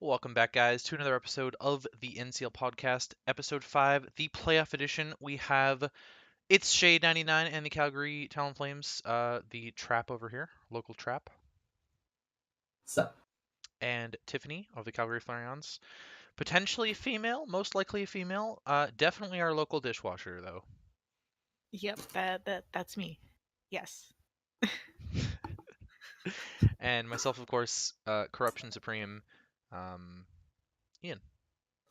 Welcome back, guys, to another episode of the NCL podcast, episode 5, the playoff edition. We have it's Shade 99 and the Calgary Talon Flames, the trap over here, local trap, So, and Tiffany of the Calgary Flareons. Potentially female, most likely a female. Definitely our local dishwasher, though. Yep, that's me. Yes. And myself, of course, Corruption Supreme, um, Ian.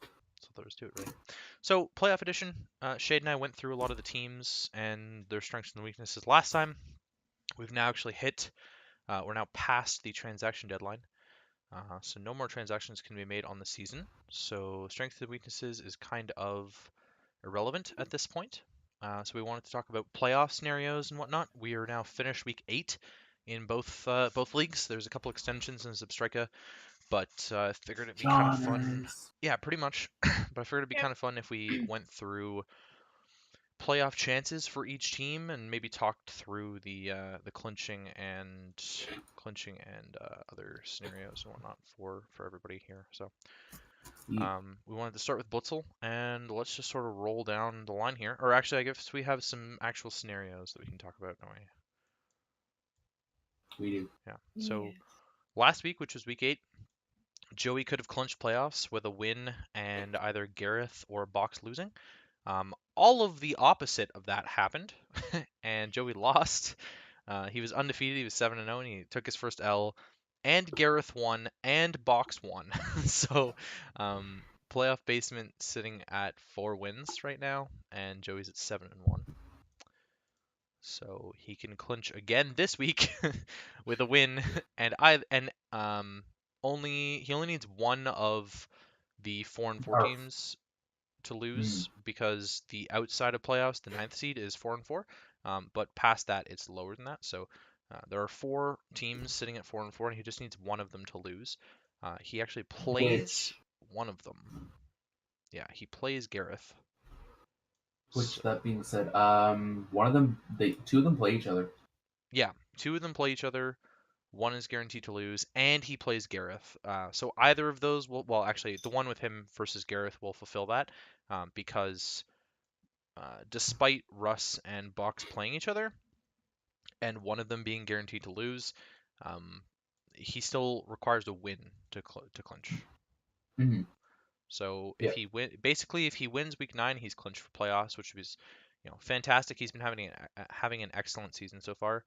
So there was to it, really. So, playoff edition, Shade and I went through a lot of the teams and their strengths and weaknesses last time. We've now actually we're now past the transaction deadline. So no more transactions can be made on the season. So strengths and weaknesses is kind of irrelevant at this point. So we wanted to talk about playoff scenarios and whatnot. We are now finished week 8 in both leagues. There's a couple extensions in Substrika, but I figured it'd be kind of fun. Johners. Yeah, pretty much. But I figured it'd be Yep. kind of fun if we went through playoff chances for each team and maybe talked through the clinching and other scenarios and whatnot for everybody here. So we wanted to start with Blitzel, and let's just sort of roll down the line here. Or actually, I guess we have some actual scenarios that we can talk about, don't we? We do. Yeah. So Yes. last week, which was week 8, Joey could have clinched playoffs with a win and either Gareth or Box losing. All of the opposite of that happened, and Joey lost. He was undefeated. He was 7-0, and he took his first L. And Gareth won, and Box won. So, playoff basement sitting at 4 wins right now, and Joey's at 7-1. So he can clinch again this week with a win, and he only needs one of the 4-4 Our, teams to lose because the outside of playoffs, the 9th seed is 4-4. But past that, it's lower than that. So there are 4 teams sitting at 4-4, and he just needs one of them to lose. He actually plays one of them. Yeah, he plays Gareth. which So, that being said, two of them play each other. yeah, 2 of them play each other. One is guaranteed to lose, and he plays Gareth. So either of those will, well, actually, the one with him versus Gareth will fulfill that because despite Russ and Box playing each other, and one of them being guaranteed to lose, um, he still requires a win to clinch. Mm-hmm. So Yeah. if he wins week 9, he's clinched for playoffs, which is fantastic. He's been having an excellent season so far,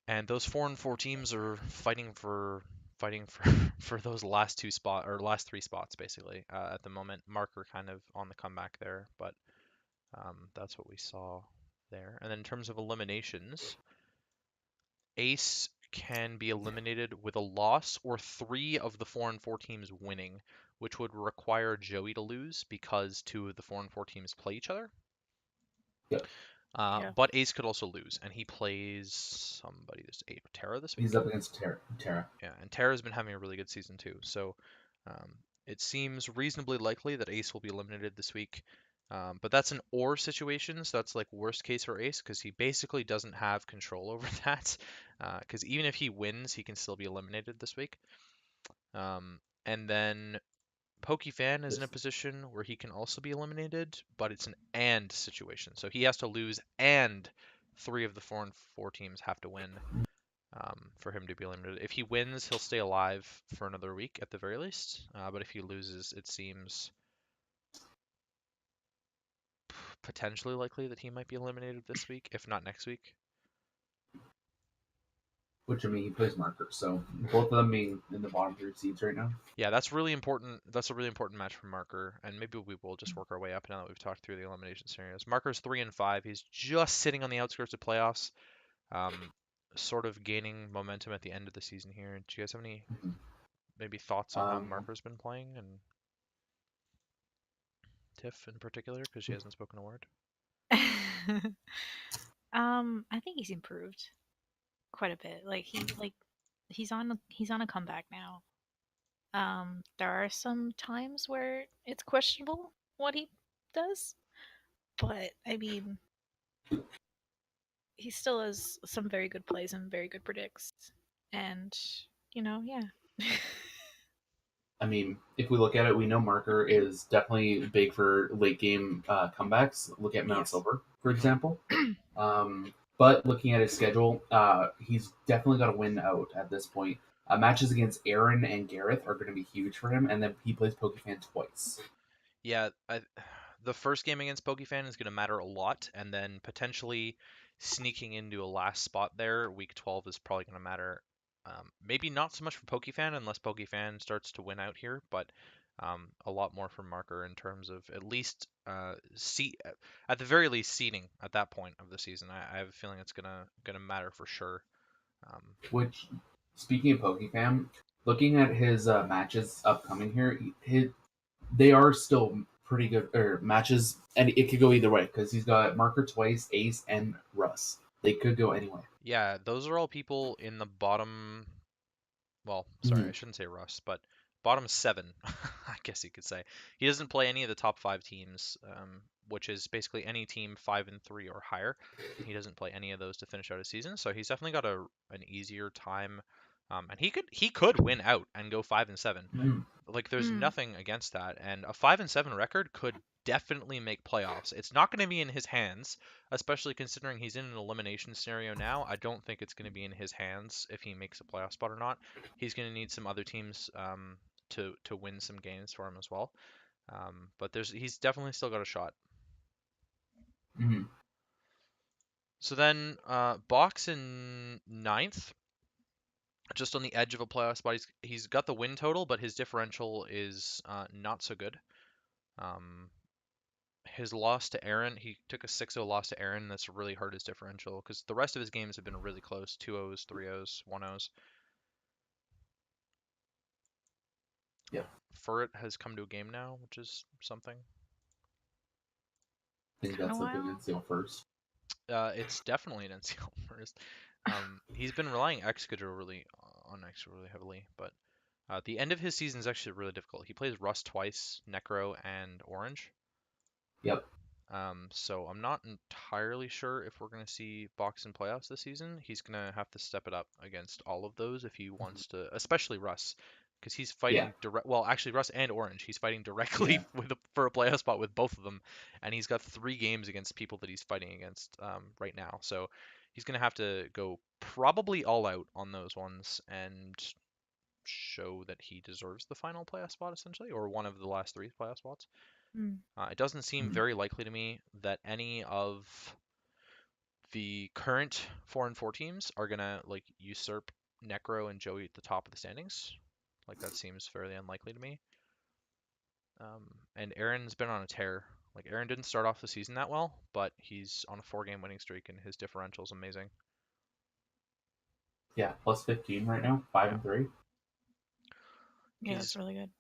and those 4-4 teams are fighting for for those last 3 spots basically at the moment. Marker kind of on the comeback there, but that's what we saw there. And then in terms of eliminations, Ace can be eliminated with a loss or 3 of the 4-4 teams winning, which would require Joey to lose because 2 of the 4-4 teams play each other. Yep. Yeah. But Ace could also lose, and he plays somebody. There's Tara this week. He's up against Tara. Yeah, and Tara's been having a really good season too. So it seems reasonably likely that Ace will be eliminated this week. But that's an or situation, so that's like worst case for Ace because he basically doesn't have control over that. Because even if he wins, he can still be eliminated this week. And then Pokefan is in a position where he can also be eliminated, but it's an and situation. So he has to lose and 3 of the 4-4 teams have to win for him to be eliminated. If he wins, he'll stay alive for another week at the very least. But if he loses, it seems potentially likely that he might be eliminated this week, if not next week. Which, I mean, he plays Marker, so both of them being in the bottom 3 seeds right now. Yeah, that's really important. That's a really important match for Marker, and maybe we will just work our way up now that we've talked through the elimination scenarios. Marker's 3-5. He's just sitting on the outskirts of playoffs, sort of gaining momentum at the end of the season here. Do you guys have any maybe thoughts on how Marker's been playing and Tiff in particular, because she hasn't spoken a word? I think he's improved quite a bit. He's on a comeback now. There are some times where it's questionable what he does, but I mean, he still has some very good plays and very good predicts, and yeah. I mean, if we look at it, we know Marker is definitely big for late game comebacks. Look at Mount Yes. Silver, for Mhm. example. But looking at his schedule, he's definitely got to win out at this point. Matches against Aaron and Gareth are going to be huge for him, and then he plays Pokefan twice. Yeah, the first game against Pokefan is going to matter a lot, and then potentially sneaking into a last spot there, week 12 is probably going to matter. Maybe not so much for Pokefan unless Pokefan starts to win out here, but a lot more for Marker in terms of at least at the very least seeding at that point of the season. I have a feeling it's gonna matter for sure. Um, Which, speaking of Pokefan, looking at his matches upcoming here, they are still pretty good matches, and it could go either way because he's got Marker twice, Ace, and Russ. They could go anyway. yeah, those are all people in the bottom. Well, sorry, Mm-hmm. I shouldn't say Russ, but bottom seven, I guess you could say. He doesn't play any of the top five teams, which is basically any team 5-3 or higher. He doesn't play any of those to finish out a season, so he's definitely got an easier time. And he could win out and go 5-7. Mm-hmm. Like there's Mm. nothing against that, and a 5-7 record could definitely make playoffs. It's not going to be in his hands, especially considering he's in an elimination scenario now. I don't think it's going to be in his hands if he makes a playoff spot or not. He's going to need some other teams to win some games for him as well. But he's definitely still got a shot. Mm-hmm. So then Box in ninth, just on the edge of a playoff spot. He's got the win total, but his differential is not so good. Um, his loss to Aaron, he took a 6-0 loss to Aaron. That's really hurt his differential because the rest of his games have been really close, 2-0s, 3-0s, 1-0s. Yep. Furret has come to a game now, which is something. I think Been a that's like an while. NCL first. It's definitely an NCL first. He's been relying on Excadrill really heavily, but the end of his season is actually really difficult. He plays Rust twice, Necro, and Orange. Yep. So I'm not entirely sure if we're going to see Box in playoffs this season. He's going to have to step it up against all of those if he wants to, especially Russ, because he's Yeah. fighting direct. Well, actually, Russ and Orange, he's fighting Yeah. directly for a playoff spot with both of them, and he's got 3 games against people that he's fighting against right now. So he's going to have to go probably all out on those ones and show that he deserves the final playoff spot essentially, or one of the last 3 playoff spots. Mm. It doesn't seem Mm-hmm. very likely to me that any of the current 4-4 teams are gonna like usurp Necro and Joey at the top of the standings. Like that seems fairly unlikely to me. And Aaron's been on a tear. Like Aaron didn't start off the season that well, but he's on a 4-game winning streak and his differential is amazing. Yeah. Plus 15 right now. 5 Yeah, and 3. Yeah, that's he's really good.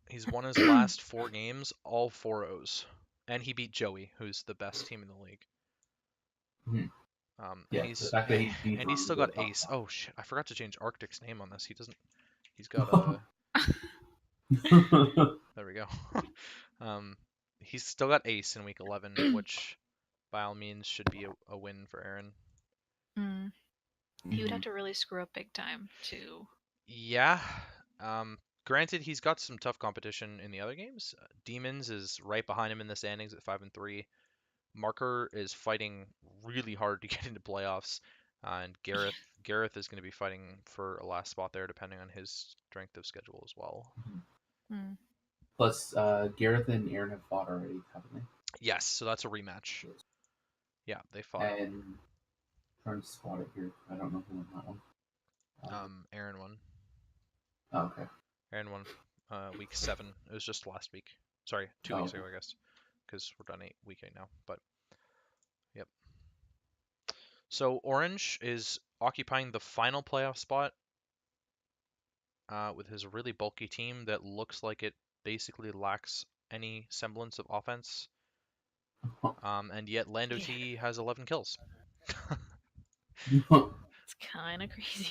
he's won his last 4 games, all 4-0s, and he beat Joey, who's the best team in the league. Mm-hmm. And Yeah. The fact that he's he's running still to the got top Ace. spot. Oh shit! I forgot to change Arctic's name on this. He doesn't. He's got a. There we go. um, he's still got Ace in week 11, which by all means should be a win for Aaron. Mm. He would Mhm. have to really screw up big time to. Yeah. Granted, he's got some tough competition in the other games. Demons is right behind him in the standings at 5-3. Marker is fighting really hard to get into playoffs, and Gareth is going to be fighting for a last spot there, depending on his strength of schedule as well. Mm. Plus, Gareth and Aaron have fought already, haven't they? Yes, so that's a rematch. Yeah, they fought. And trying to spot it here. I don't know who won that one. Aaron won. Oh, okay. Aaron won week 7. It was just last week. Sorry, 2 weeks Oh, ago, I guess, because we're done week 8 now. But yep. So Orange is occupying the final playoff spot with his really bulky team that looks like it basically lacks any semblance of offense. And yet Lando Yeah, T has 11 kills. it's kind of crazy.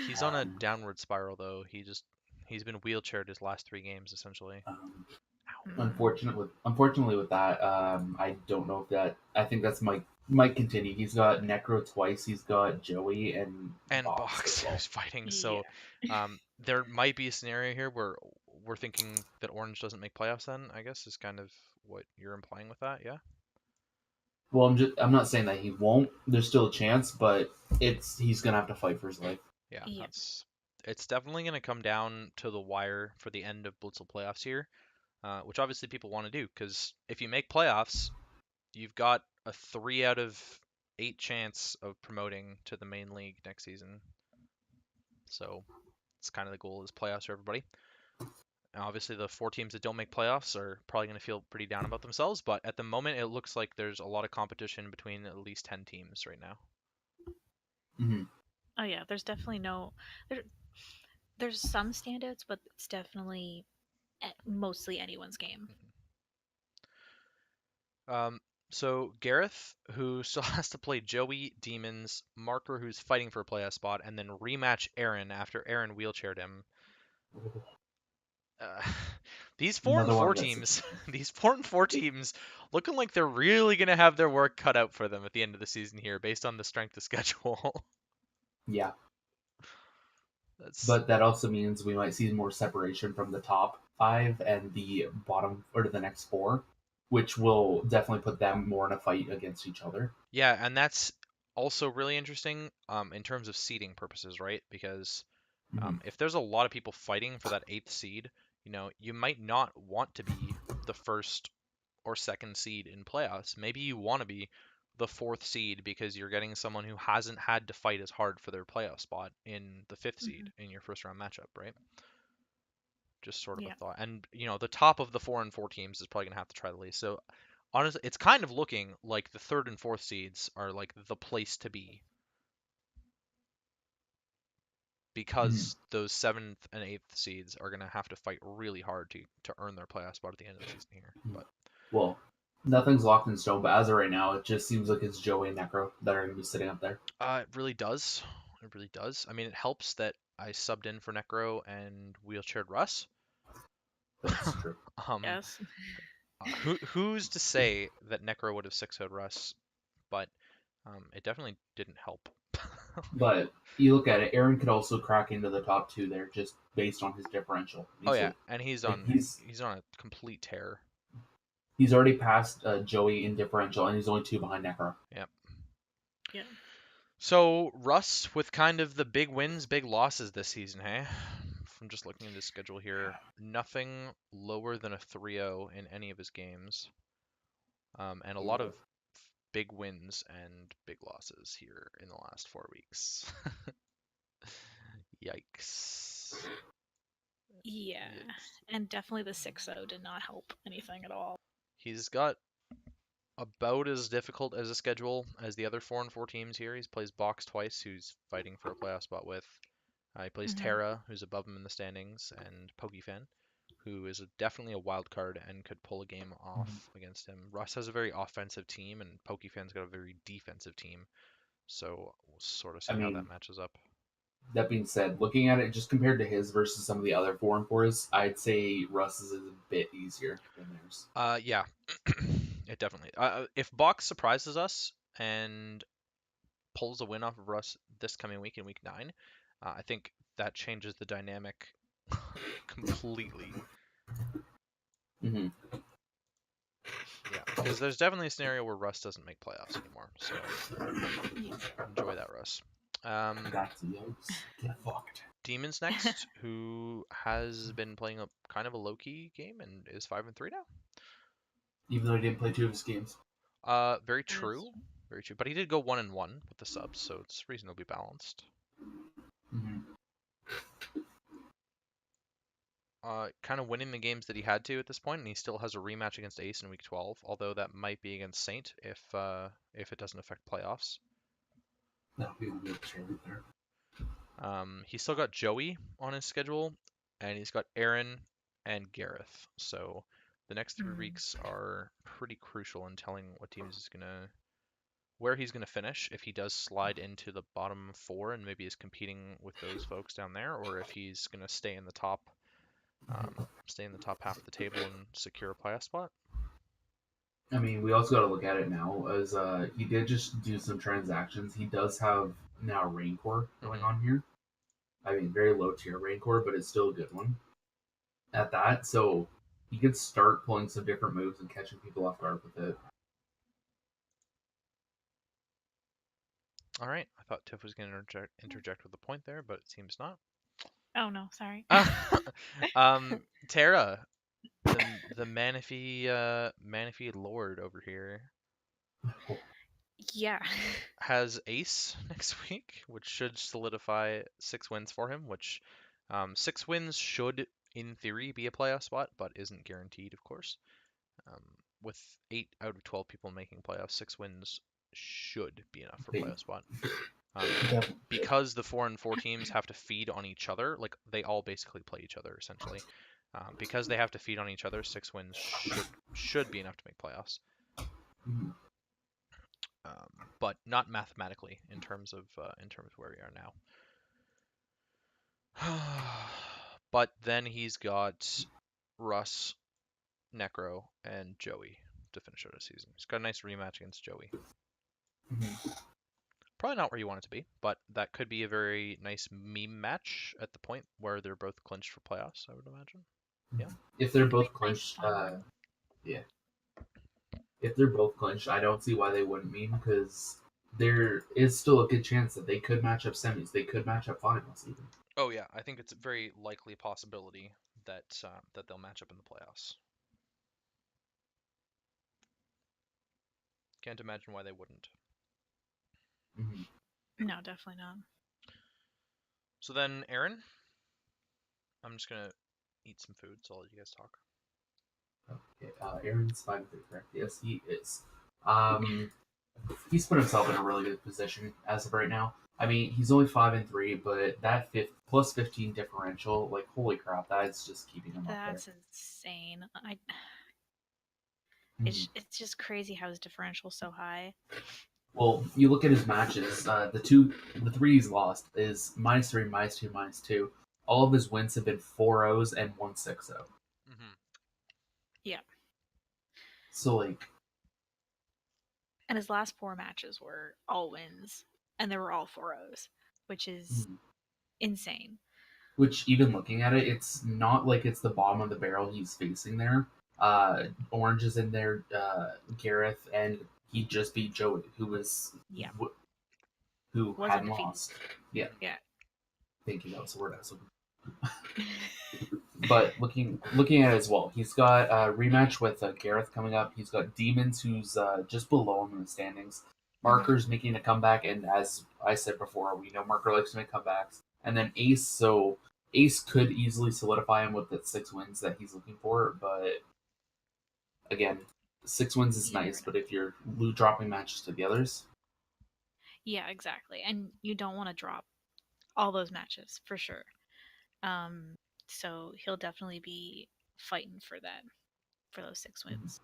He's on a um, downward spiral though. He's been wheelchaired his last 3 games essentially. Mm. Unfortunately with that, I don't know if that. I think that's might continue. He's got Necro twice. He's got Joey and And Box as Box well. who's fighting. Yeah. So there might be a scenario here where we're thinking that Orange doesn't make playoffs. Then I guess is kind of what you're implying with that. Yeah. Well, I'm not saying that he won't. There's still a chance, but he's gonna have to fight for his life. Yeah. Yeah. That's it's definitely going to come down to the wire for the end of Blitzel playoffs here, which obviously people want to do because if you make playoffs, you've got a 3 out of 8 chance of promoting to the main league next season. So it's kind of the goal is playoffs for everybody. And obviously, the 4 teams that don't make playoffs are probably going to feel pretty down about themselves, but at the moment, it looks like there's a lot of competition between at least 10 teams right now. Hmm. Oh yeah, there's definitely no there, there's some standouts, but it's definitely mostly anyone's game. Um, so Gareth, who still has to play Joey, Demons, Marker, who's fighting for a playoff spot, and then rematch Aaron after Aaron wheelchaired him. Uh, these four and Another one four of that teams, situation. these 4 and 4 teams, looking like they're really gonna have their work cut out for them at the end of the season here, based on the strength of schedule. Yeah, That's but that also means we might see more separation from the top five and the bottom or the next four, which will definitely put them more in a fight against each other. Yeah, and that's also really interesting in terms of seeding purposes, right? Because Hmm. if there's a lot of people fighting for that 8th seed, you might not want to be the first or second seed in playoffs. Maybe you want to be the 4th seed because you're getting someone who hasn't had to fight as hard for their playoff spot in the 5th seed Hmm. in your first round matchup, right? Just sort of a Yeah. thought. And the top of the 4 and 4 teams is probably gonna have to try the least. So honestly, it's kind of looking like the 3rd and 4th seeds are like the place to be Hmm. because those 7th and 8th seeds are gonna have to fight really hard to earn their playoff spot at the end of the season here. But Well, nothing's locked in stone, but as of right now, it just seems like it's Joey and Necro that are going to be sitting up there. it really does. It really does. I mean, it helps that I subbed in for Necro and wheelchaired Russ. That's true. um, Yes. who's to say that Necro would have 6-0'd Russ? But it definitely didn't help. But you look at it, Aaron could also crack into the top two there just based on his differential. Oh yeah, and Like he's on a complete tear. he's already passed Joey in differential, and he's only two behind Necro. Yep. Yeah. So Russ with kind of the big wins, big losses this season, hey? From just looking at his schedule here, nothing lower than a 3-0 in any of his games, and a lot of big wins and big losses here in the last 4 weeks. Yikes. Yeah. Yikes. And definitely the 6-0 did not help anything at all. He's got about as difficult as a schedule as the other 4 and 4 teams here. He plays Box twice, who's fighting for a playoff spot with. He plays Hmm. Terra, who's above him in the standings, and Pokefan, who is definitely a wild card and could pull a game off against him. Russ has a very offensive team, and Pokefan's got a very defensive team. So we'll sort of I see how that mean, matches up. that being said, looking at it just compared to his versus some of the other 4 and 4s, I'd say Russ's is a bit easier than theirs. Yeah, it definitely. If Box surprises us and pulls a win off of Russ this coming week in week 9, I think that changes the dynamic completely. Hmm. Yeah, because there's definitely a scenario where Russ doesn't make playoffs anymore. So Yeah. enjoy that, Russ. Um, That's yikes. Get fucked. Demons next, who has been playing a kind of a low key game and is 5-3 now. Even though he didn't play two of his games. Very That's true, very true. But he did go 1-1 with the subs, so it's reasonably balanced. Hmm. Kind of winning the games that he had to at this point, and he still has a rematch against Ace in week 12. Although that might be against Saint if it doesn't affect playoffs. That'll be a good trade there. He's still got Joey on his schedule, and he's got Aaron and Gareth. So the next 3 weeks are pretty crucial in telling what teams is gonna, where he's gonna finish. If he does slide into the bottom 4 and maybe is competing with those folks down there, or if he's gonna stay in the top stay in the top half of the table and secure a playoff spot. I mean, we also got to look at it now as he did just do some transactions. He does have now Raincore going Mhm. on here. I mean, very low tier Raincore, but it's still a good one at that. So he could start pulling some different moves and catching people off guard with it. All right. I thought Tiff was going to interject with a point there, but it seems not. Oh no, sorry. Tara, the Manaphy Lord over here Yeah. has Ace next week, which should solidify 6 wins for him. Which 6 wins should, in theory, be a playoff spot, but isn't guaranteed, of course. Um, with 8 out of 12 people making playoffs, 6 wins should be enough for a playoff spot. Because the 4 and 4 teams have to feed on each other, like they all basically play each other essentially. Because they have to feed on each other, 6 wins should be enough to make playoffs. But not mathematically in terms of where we are now. But then he's got Russ, Necro, and Joey to finish out the season. He's got a nice rematch against Joey. Probably not where you want it to be, but that could be a very nice meme match at the point where they're both clinched for playoffs, I would imagine. Yeah. If they're It could be both a nice clinched, fun one. yeah. If they're both clinched, I don't see why they wouldn't meme because there is still a good chance that they could match up semis. They could match up finals even. Oh yeah, I think it's a very likely possibility that that they'll match up in the playoffs. Can't imagine why they wouldn't. No, definitely not. So then, Aaron, I'm just gonna eat some food, so I'll let you guys talk. Okay, Aaron's 5-3, correct? Yes, he is. He's put himself in a really good position as of right now. I mean, he's only 5-3, but that plus 15 differential, like holy crap, that's just keeping him up there. That's insane. Mhm. It's just crazy how his differential's so high. Well, you look at his matches. The three he's lost is -3, -2, -2. All of his wins have been 4-0s and 1-6-0. Mm-hmm. Yeah. So like, And his last 4 matches were all wins, and they were all 4-0s, which is insane. which even looking at it, it's not like it's the bottom of the barrel he's facing there. Orange is in there, Gareth, and he just beat Joey, Yeah. who Was hadn't undefeated. lost. Yeah, Yeah. thank you. That was the word I was looking. But looking at it as well, he's got a rematch with Gareth coming up. He's got Demons, who's just below him in the standings. Marker's making a comeback, and as I said before, we know Marker likes to make comebacks. And then Ace, so Ace could easily solidify him with the 6 wins that he's looking for. But again, 6 wins is You never nice, know. but if you're dropping matches to the others, Yeah, exactly. And you don't want to drop all those matches for sure. So he'll definitely be fighting for those 6 wins.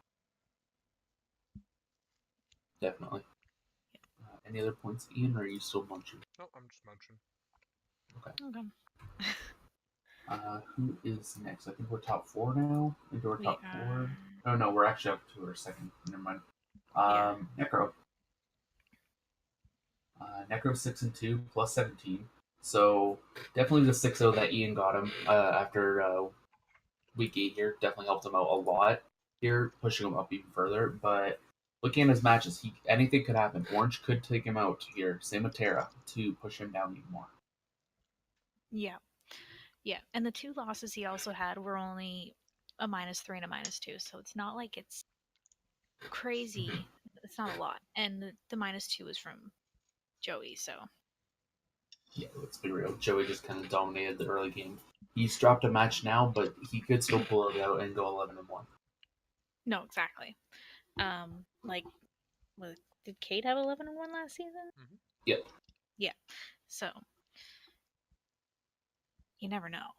definitely. Any other points, Ian, or are you still munching? No, I'm just munching. Okay. Who is next? I think we're top 4 now. Into our We top are. 4. Oh no, we're actually up to our second. Never mind. Yeah. Necro. Necro 6-2 plus 17. So definitely the 6-0 that Ian got him after week 8 here definitely helped him out a lot here, pushing him up even further. But looking at his matches, anything could happen. Orange could take him out here. Same with Terra to push him down even more. Yeah. Yeah. And the 2 losses he also had were only a -3 and a -2. So it's not like it's crazy. It's not a lot. And the -2 is from Joey. So Yeah, let's be real. Joey just kind of dominated the early game. He's dropped a match now, but he could still pull it out and go 11-1. no, exactly. Like, did Kate have 11-1 last season? Mm-hmm. Yep. Yeah. So you never know.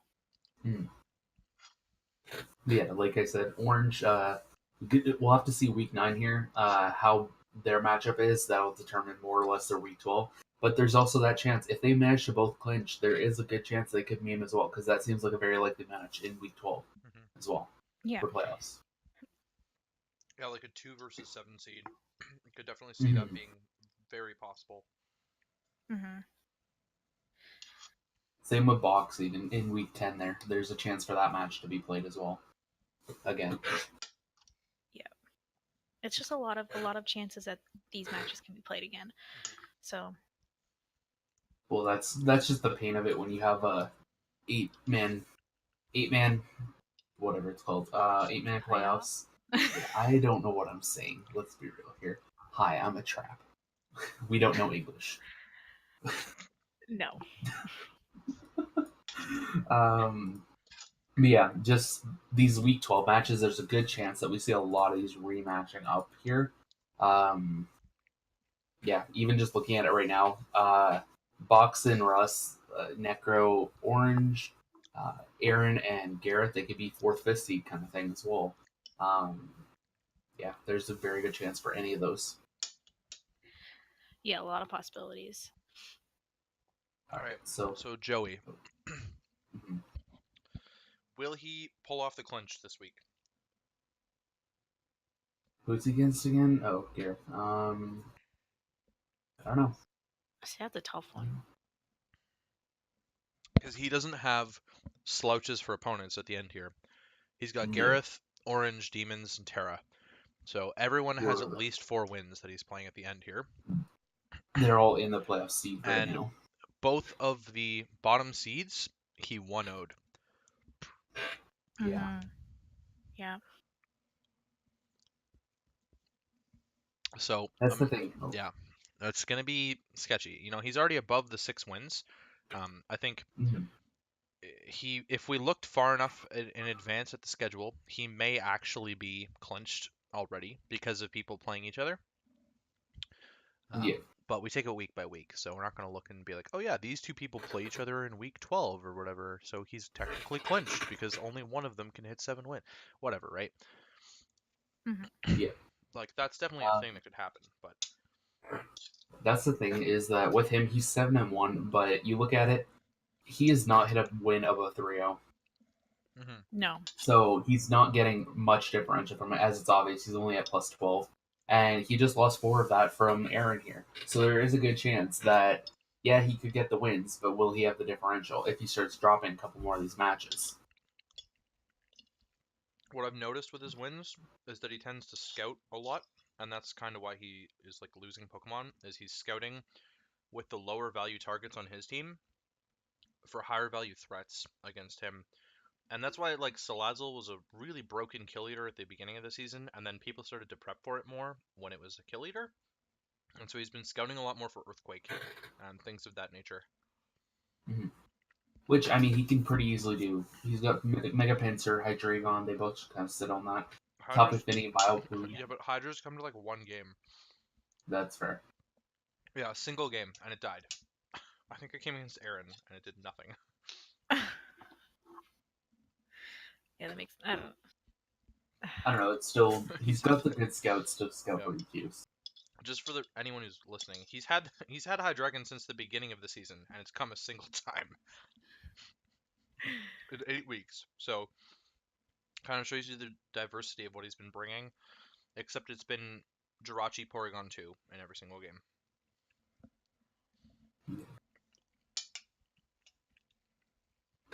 Yeah, like I said, Orange. We'll have to see week 9 here. How their matchup is that'll determine more or less their week 12. But there's also that chance if they manage to both clinch, there is a good chance they could meme as well because that seems like a very likely match in week 12 Hmm. as well Yeah. for playoffs. Yeah, like a 2 versus 7 seed. You could definitely see that Mhm. being very possible. Mm-hmm. Same with boxing in week 10. There's a chance for that match to be played as well. Again, Yeah. It's just a lot of chances that these matches can be played again. So well, that's just the pain of it when you have a eight man, whatever it's called, Playoffs. 8-man playoff. playoffs. Yeah, I don't know what I'm saying. Let's be real here. Hi, I'm a trap. We don't know English. No. Um, but yeah, just these week 12 matches. There's a good chance that we see a lot of these rematching up here. Um, yeah, even just looking at it right now, Box and Russ, Necro, Orange, Aaron and Garrett, they could be fourth, fifth seed kind of thing as well. Um, yeah, there's a very good chance for any of those. Yeah, a lot of possibilities. All All right, right. so So Joey, mhm. will he pull off the clinch this week? Who's he against again? Oh, Garrett. I don't know. See, that's a tough one. Because he doesn't have slouches for opponents at the end here. He's got Yeah, Gareth, Orange, Demons, and Terra. So everyone has at we're, least 4 wins that he's playing at the end here. they're all in the playoff seed right And now. both of the bottom seeds, he 1-0'd. Yeah, Mm-hmm. Yeah. So, that's the thing. yeah, that's going to be sketchy. He's already above the 6 wins. I think Mhm. if we looked far enough in advance at the schedule, he may actually be clinched already because of people playing each other. Yeah, But we take it week by week, so we're not going to look and be like, oh yeah, these two people play each other in week 12 or whatever, so he's technically clinched because only one of them can hit 7 win. Whatever, right? Mm-hmm. yeah. Like that's definitely a Um, thing that could happen, but that's the thing is that with him, he's 7-1, but you look at it, he has not hit a win of a 3-0. hmm. No. So he's not getting much differential from it, as it's obvious. He's only at plus 12. And he just lost 4 of that from Aaron here. So there is a good chance that, yeah, he could get the wins, but will he have the differential if he starts dropping a couple more of these matches? What I've noticed with his wins is that he tends to scout a lot, and that's kind of why he is like losing Pokemon, is he's scouting with the lower value targets on his team for higher value threats against him. And that's why like Salazzle was a really broken kill eater at the beginning of the season, and then people started to prep for it more when it was a kill eater. And so he's been scouting a lot more for Earthquake and things of that nature. Mm-hmm. Which, I mean, he can pretty easily do. He's got Mega Pinsir, Hydreigon, they both kind of sit on that. Top Hydra's, Infinity, Vileplume, yeah, but Hydra's come to like 1 game. that's fair. Yeah, a single game, and it died. I think it came against Aaron, and it did nothing. Yeah, that makes. I don't. I don't know, it's still, he's He's got the good scouts to scout yeah. for EQs. Just for anyone who's listening, he's had Hydreigon since the beginning of the season, and it's come a single time in 8 weeks. So kind of shows you the diversity of what he's been bringing. Except it's been Jirachi Porygon 2 in every single game.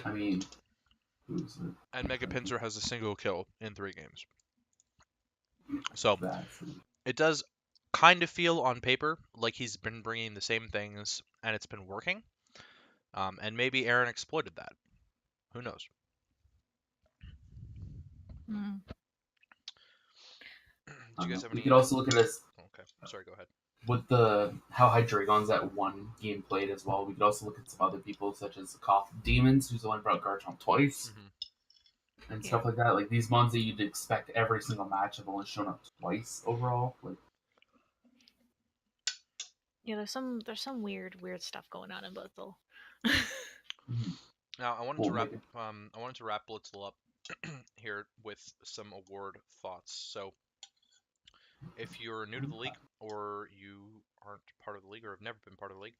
I mean, who's it? And Mega Pinsir has a single kill in 3 games. So That's it does kind of feel on paper like he's been bringing the same things and it's been working. And maybe Aaron exploited that. Who knows? Mm. Do you guys have We any? could also look at this Okay, sorry. Go ahead. with the how Hydreigon's at 1 game played as well. We could also look at some other people such as Cough Demons, who's the one who brought Garchomp twice, and Yeah. stuff like that. Like these mons that you'd expect every single match have only shown up twice overall. Like, Yeah. There's some weird stuff going on in Blitzle. Now I wanted to well, wrap maybe. I wanted to wrap Blitzel up here with some award thoughts. So If you're new to the league or you aren't part of the league or have never been part of the league,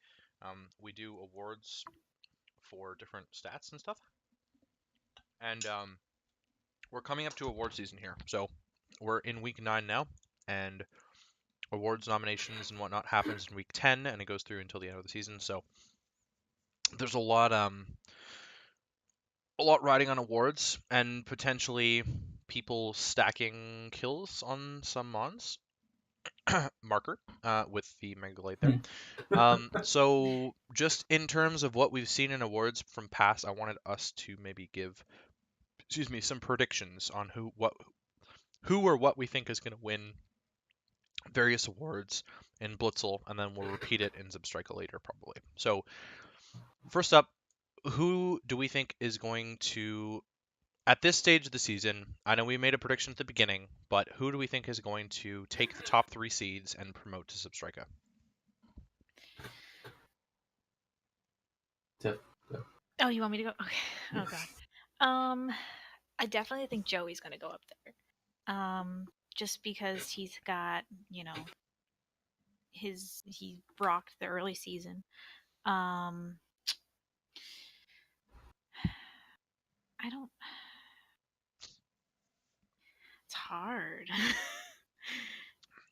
we do awards for different stats and stuff. And we're coming up to award season here. So we're in week 9 now, and awards nominations and whatnot happens in week 10, and it goes through until the end of the season. So there's a lot riding on awards and potentially people stacking kills on some mons. Marker with the Mega Glade there. So just in terms of what we've seen in awards from past, I wanted us to maybe give, some predictions on who or what we think is going to win various awards in Blitzel, and then we'll repeat it in Zipstrika later probably. So first up, who do we think is going to, at this stage of the season, I know we made a prediction at the beginning, but who do we think is going to take the top 3 seeds and promote to Zipstrika? Tiff, Oh, you want me to go? Okay. Oh God. I definitely think Joey's gonna go up there. Just because he's got, he rocked the early season. Um, I don't. It's hard.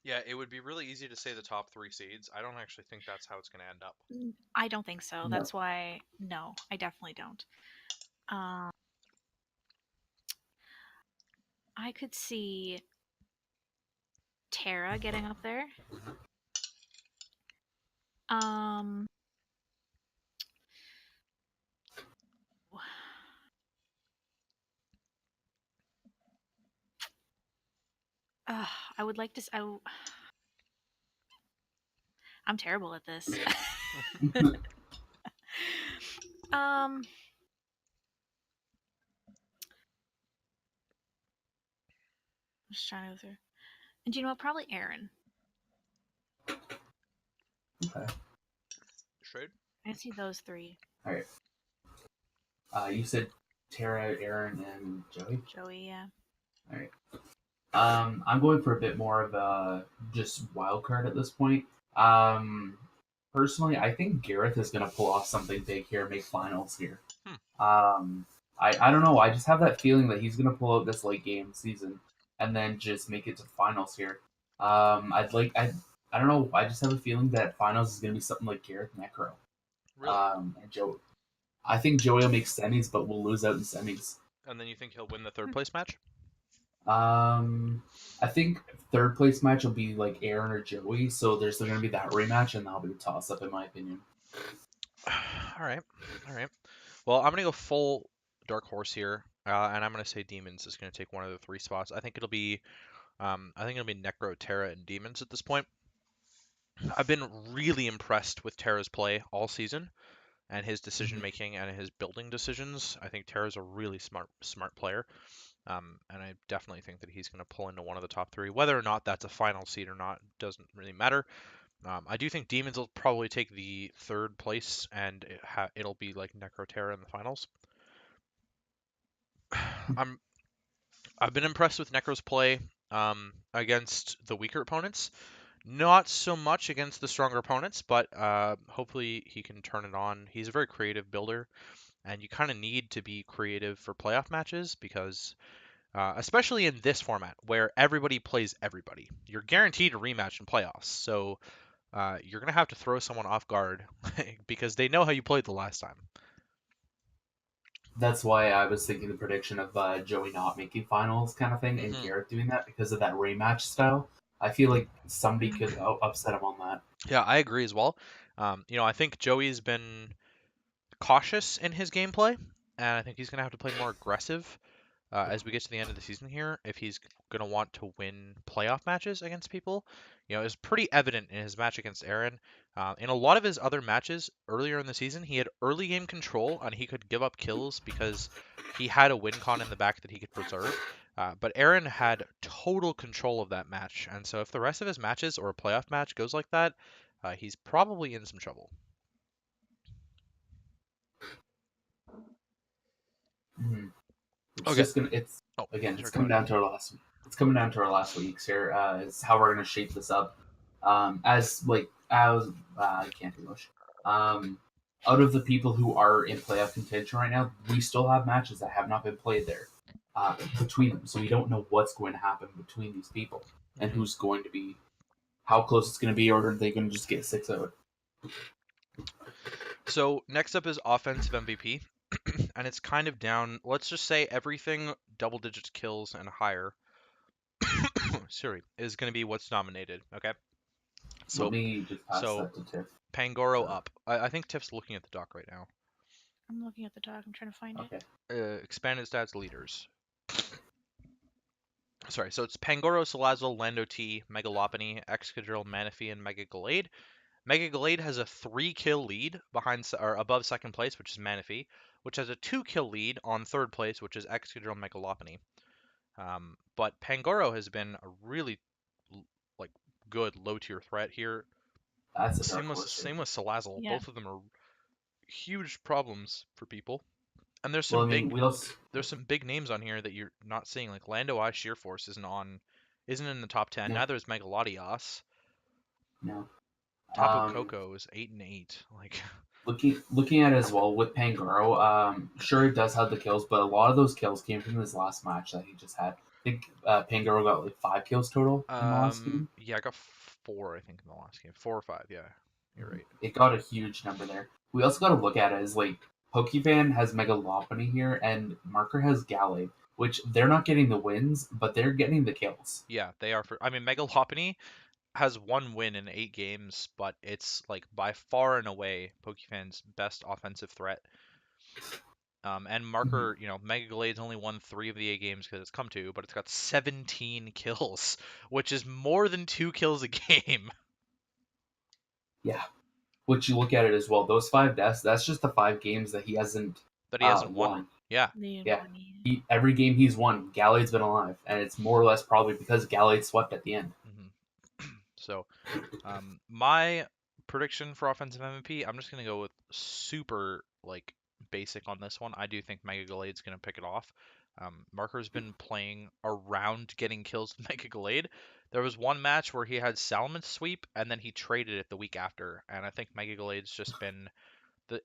Yeah, it would be really easy to say the top 3 seeds. I don't actually think that's how it's going to end up. I don't think so. no. That's why no, I definitely don't. Um, I could see Tara getting up there. Um, I would like to. I'm terrible at this. um, I'm just trying to go through. And you know what? Probably Aaron. Okay. Trade? I see those 3. All right. You said Tara, Aaron, and Joey. Joey, yeah. All right. I'm going for a bit more of a just wild card at this point. Personally, I think Gareth is going to pull off something big here, make finals here. I don't know. I just have that feeling that he's going to pull out this late game season and then just make it to finals here. I don't know. I just have a feeling that finals is going to be something like Gareth Necro. Really? And Joe. I think Joey will make semis, but will lose out in semis. And then you think he'll win the 3rd place match? I think third place match will be like Aaron or Joey, so there's going to be that rematch, and that'll be a toss up in my opinion. All right. Well, I'm gonna go full dark horse here, and I'm gonna say Demons is gonna take one of the 3 spots. I think it'll be, Necro, Terra, and Demons at this point. I've been really impressed with Terra's play all season, and his decision making and his building decisions. I think Terra's a really smart player. And I definitely think that he's going to pull into one of the top 3. Whether or not that's a final seed or not doesn't really matter. I do think Demons will probably take the 3rd place, and it'll be like Necroterra in the finals. I've been impressed with Necro's play against the weaker opponents. Not so much against the stronger opponents, but hopefully he can turn it on. He's a very creative builder, and you kind of need to be creative for playoff matches because especially in this format where everybody plays everybody. You're guaranteed a rematch in playoffs, so you're going to have to throw someone off guard because they know how you played the last time. That's why I was thinking the prediction of Joey not making finals kind of thing, and Mhm. Garrett doing that because of that rematch style. I feel like somebody could upset him on that. Yeah, I agree as well. I think Joey's been cautious in his gameplay, and I think he's going to have to play more aggressive as we get to the end of the season here if he's going to want to win playoff matches against people. It's pretty evident in his match against Aaron. In a lot of his other matches earlier in the season, he had early game control and he could give up kills because he had a win con in the back that he could preserve. But Aaron had total control of that match, and so if the rest of his matches or a playoff match goes like that, he's probably in some trouble. Mm-hmm. It's Okay. just gonna. It's Oh, again. It's sorry, go coming ahead. down to our last it's coming down to our last weeks here. Is how we're going to shape this up. As I can't do much. Out of the people who are in playoff contention right now, we still have matches that have not been played there between them. So we don't know what's going to happen between these people and Mhm. who's going to be, how close it's going to be, or are they going to just get 6 out? So next up is offensive MVP, and it's kind of down. Let's just say everything double digits kills and higher. Sorry, is going to be what's nominated. Okay. Let So me just pass so that to Tiff. Pangoro So, up. I think Tiff's looking at the doc right now. I'm looking at the doc. I'm trying to find it. okay. Expanded stats leaders. Sorry, so it's Pangoro, Salazzle, Lando T, Megalopony, Excadrill, Manaphy, and Mega Gallade. Mega Gallade has a 3-kill lead or above second place, which is Manaphy, which has a 2-kill lead on third place, which is Excadrill Megalopony. But Pangoro has been a really like good low tier threat here. That's a dark Same with horse here. same with Salazzle. Yeah. Both of them are huge problems for people. And Well, I mean, there's some big names on here that you're not seeing. Like Lando Eye Sheer Force isn't in the top 10. no, Neither is Megalodios. no. Tapu Um, Koko is 8-8. Like looking at it as well with Pangoro, sure it does have the kills, but a lot of those kills came from his last match that he just had. I think Pangoro got like 5 kills total in the last game. yeah, I got 4 I think in the last game. 4 or 5, yeah. You're right. It got a huge number there. We also got to look at it as like Pokefan has Megalopony here, and Marker has Gallade, which they're not getting the wins, but they're getting the kills. Yeah, they are I mean Megalopony has 1 win in 8 games, but it's like by far and away Pokefan's best offensive threat. And Mhm. Marker, Mega Glade's only won 3 of the 8 games because it's come to, but it's got 17 kills, which is more than 2 kills a game. Yeah, which you look at it as well. Those 5 deaths, that's just the 5 games that he hasn't That he hasn't won. won. Yeah. The Yeah, money. every game he's won, Gallade's been alive, and it's more or less probably because Gallade swept at the end. So, my prediction for offensive MVP, I'm just gonna go with super like basic on this one. I do think Mega Gallade's gonna pick it off. Marker's been playing around getting kills with Mega Gallade. There was one match where he had Salamence sweep and then he traded it the week after, and I think Mega Gallade's just been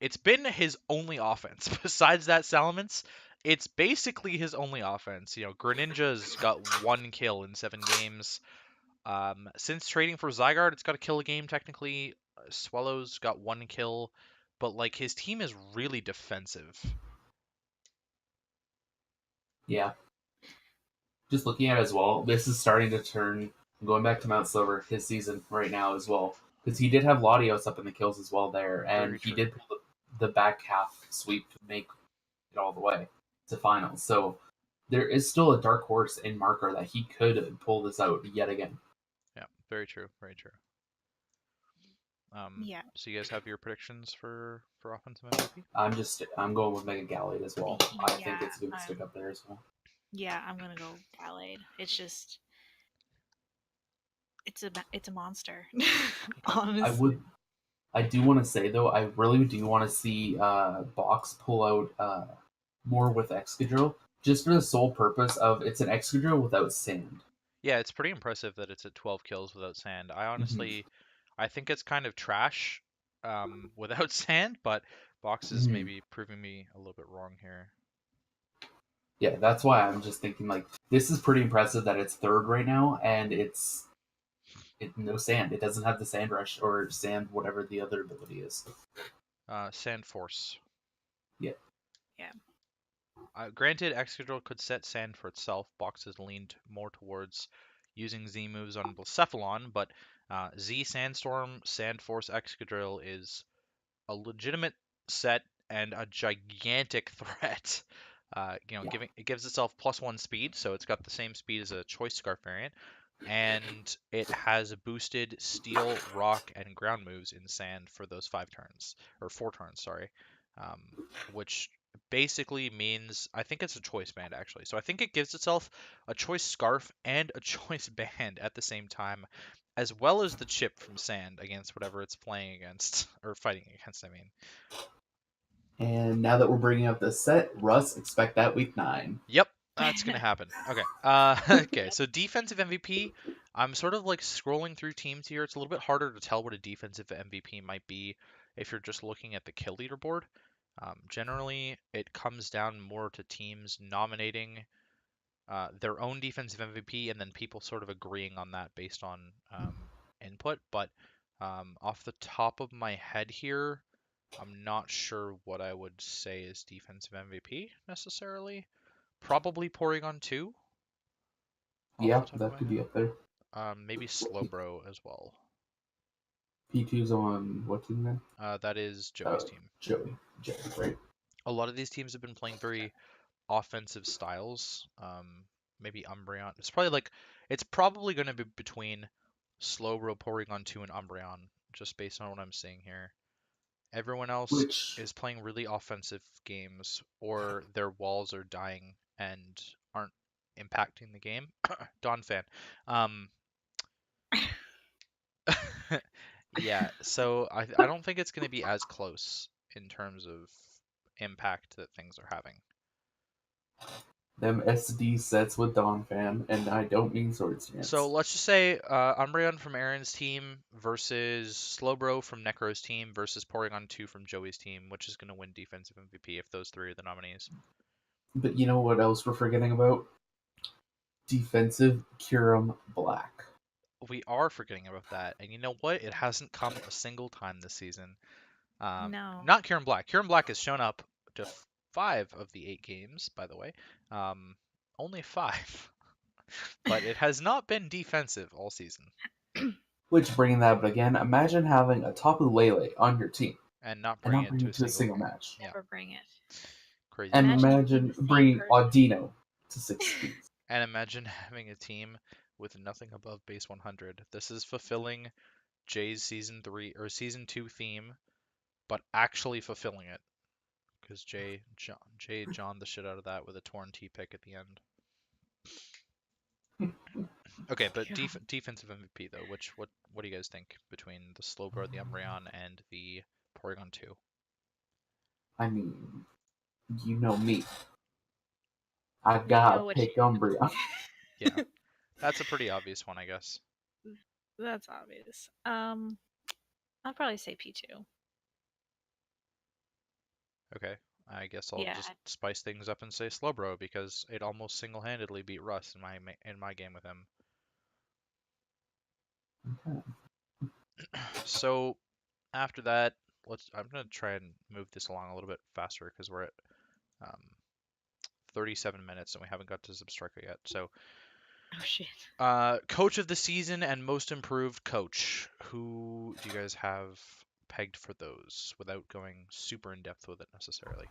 it's been his only offense. Besides that Salamence, it's basically his only offense. Greninja's got 1 kill in 7 games. Since trading for Zygarde, it's got a kill a game technically. Swellow's got 1 kill, but like his team is really defensive. Yeah, just looking at it as well, this is starting to turn. Going back to Mount Silver, his season right now as well, because he did have Latios up in the kills as well there, and Very he true. did pull the back half sweep to make it all the way to finals. So there is still a dark horse in Marker that he could pull this out yet again. Yeah, very true. Very true. Yeah. So you guys have your predictions for offensive MVP? I'm going with Mega Gallade as well. I think Yeah. it's going to stick up there as well. Yeah. I'm gonna go Gallade. It's just it's a monster. Okay. Honestly. I do want to say though, I really do want to see Box pull out more with Excadrill, just for the sole purpose of it's an Excadrill without sand. Yeah, it's pretty impressive that it's at 12 kills without sand. Mm-hmm. I think it's kind of trash without sand, but Box is Mm-hmm. maybe proving me a little bit wrong here. Yeah, that's why I'm just thinking like this is pretty impressive that it's third right now, and it no sand. It doesn't have the sand rush or sand whatever the other ability is. Sand Force. Yeah. Yeah. Granted, Excadrill could set sand for itself. Box has leaned more towards using Z moves on Blacephalon, but Z Sandstorm, Sand Force Excadrill is a legitimate set and a gigantic threat. Yeah. It gives itself +1 speed, so it's got the same speed as a Choice Scarf variant, and it has boosted Steel, Rock, and Ground moves in Sand for those 5 turns or 4 turns, sorry, um, which basically means I think it's a Choice Band actually. So I think it gives itself a Choice Scarf and a Choice Band at the same time, as well as the chip from Sand against whatever it's playing against or fighting against. I mean, And now that we're bringing up the set, Russ, expect that week 9. yep, That's gonna happen. Okay. Okay. So defensive MVP. I'm sort of like scrolling through teams here. It's a little bit harder to tell what a defensive MVP might be if you're just looking at the kill leaderboard. Generally, it comes down more to teams nominating their own defensive MVP and then people sort of agreeing on that based on input. But off the top of my head here, I'm not sure what I would say is defensive MVP necessarily. Probably Porygon 2 off Yeah, the top of that my could head. be up there. Maybe Slowbro as well. P2's on what team then? That is Joey's team. Joey. Joey, right? A lot of these teams have been playing very offensive styles. Maybe Umbreon. It's probably going to be between Slowbro, Porygon 2, and Umbreon, just based on what I'm seeing here. Everyone else Which, is playing really offensive games, or their walls are dying and aren't impacting the game. Don fan. Um, Yeah, so I don't think it's going to be as close in terms of impact that things are having. them SD sets with Don Fan, and I don't mean Swords So Dance. let's just say Umbreon from Aaron's team versus Slowbro from Necro's team versus Porygon 2 from Joey's team, which is going to win defensive MVP if those three are the nominees. But you know what else we're forgetting about? Defensive Kyurem Black. We are forgetting about that, and you know what? It hasn't come a single time this season. No. Not Kieran Black. Kieran Black has shown up to 5 of the 8 games, by the way. Only 5. But it has not been defensive all season. Which, bringing that up again, imagine having a Tapu Lele on your team And not and bring not it bring to it a to a single single game. match. Yeah, Never bring it. crazy. And Imagine it being imagine the same bringing person. Audino to 6 speeds. And imagine having a team with nothing above base 100. This is fulfilling Jay's season 3 or season 2 theme, but actually fulfilling it. Because Jay John the shit out of that with a torn T pick at the end. Okay, but Yeah. defensive MVP though, what do you guys think between the Slowbro, the Umbreon, and the Porygon 2? I mean, you know me. I You gotta know what pick Umbreon. Yeah, that's a pretty obvious one, I guess. That's obvious. I'll probably say P2. Okay, I guess I'll Yeah, just spice things up and say Slowbro because it almost single-handedly beat Russ in my game with him. Okay. So after that, I'm gonna try and move this along a little bit faster because we're at um, 37 minutes and we haven't got to Substriker yet. So, oh shit. coach of the season and most improved coach. Who do you guys have pegged for those without going super in depth with it necessarily?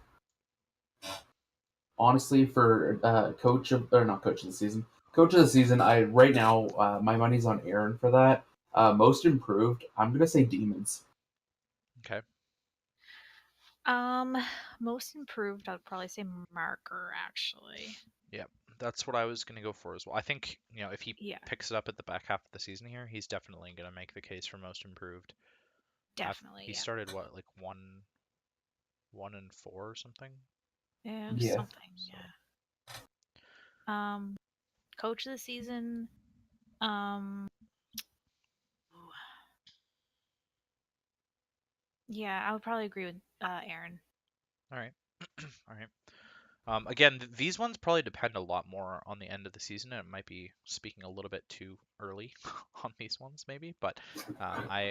Honestly, for not coach of the season, coach of the season, I right now my money's on Aaron for that. Most improved, I'm gonna say Demons. Okay. Um, Most improved, I'd probably say Marker, actually. Yeah, that's what I was gonna go for as well. I think, if he Yeah, picks it up at the back half of the season here, he's definitely gonna make the case for most improved. definitely. He Yeah. started what, like 1-4 or something? Yeah, Yeah. something. So Yeah. Coach of the season. Um, yeah, I would probably agree with Aaron. all right. All right. Again, these ones probably depend a lot more on the end of the season, and it might be speaking a little bit too early on these ones, maybe. But I'm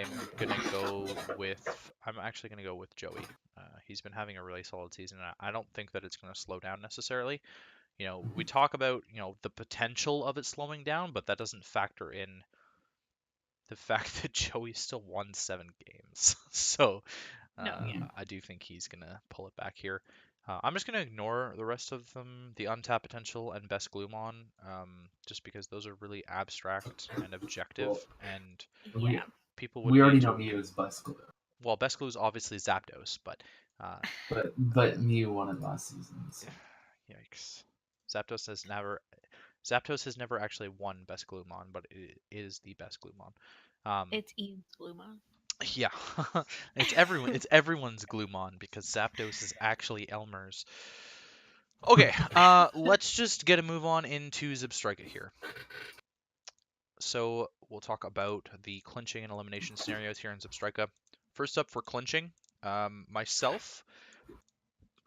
actually gonna go with Joey. He's been having a really solid season. And I don't think that it's gonna slow down necessarily. We talk about the potential of it slowing down, but that doesn't factor in the fact that Joey still won 7 games. So No, yeah. I do think he's gonna pull it back here. I'm just gonna ignore the rest of them, the untapped potential and best Gloomon, just because those are really abstract and objective, Well, and we Yeah. people would we be already know Mew is best glue, well, best glue is obviously Zapdos, but uh, but Mew won it last season. So. yikes, Zapdos has never actually won best Gloomon, but it is the best Gloomon. It's Eve's Gloomon. Yeah, it's everyone's Gloomon because Zapdos is actually Elmer's. Okay, let's just get a move on into Zubstrika here. So we'll talk about the clinching and elimination scenarios here in Zubstrika. First up for clinching, myself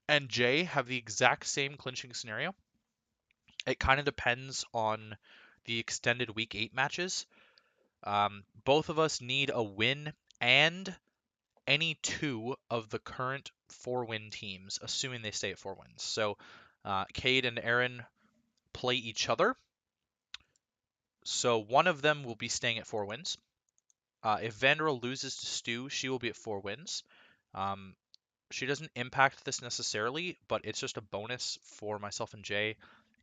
and Jay have the exact same clinching scenario. It kind of depends on the extended Week 8 matches. Both of us need a win and any two of the current 4-win teams, assuming they stay at 4 wins. So Cade and Aaron play each other. So one of them will be staying at 4 wins. If Vandera loses to Stu, she will be at 4 wins. She doesn't impact this necessarily, but it's just a bonus for myself and Jay.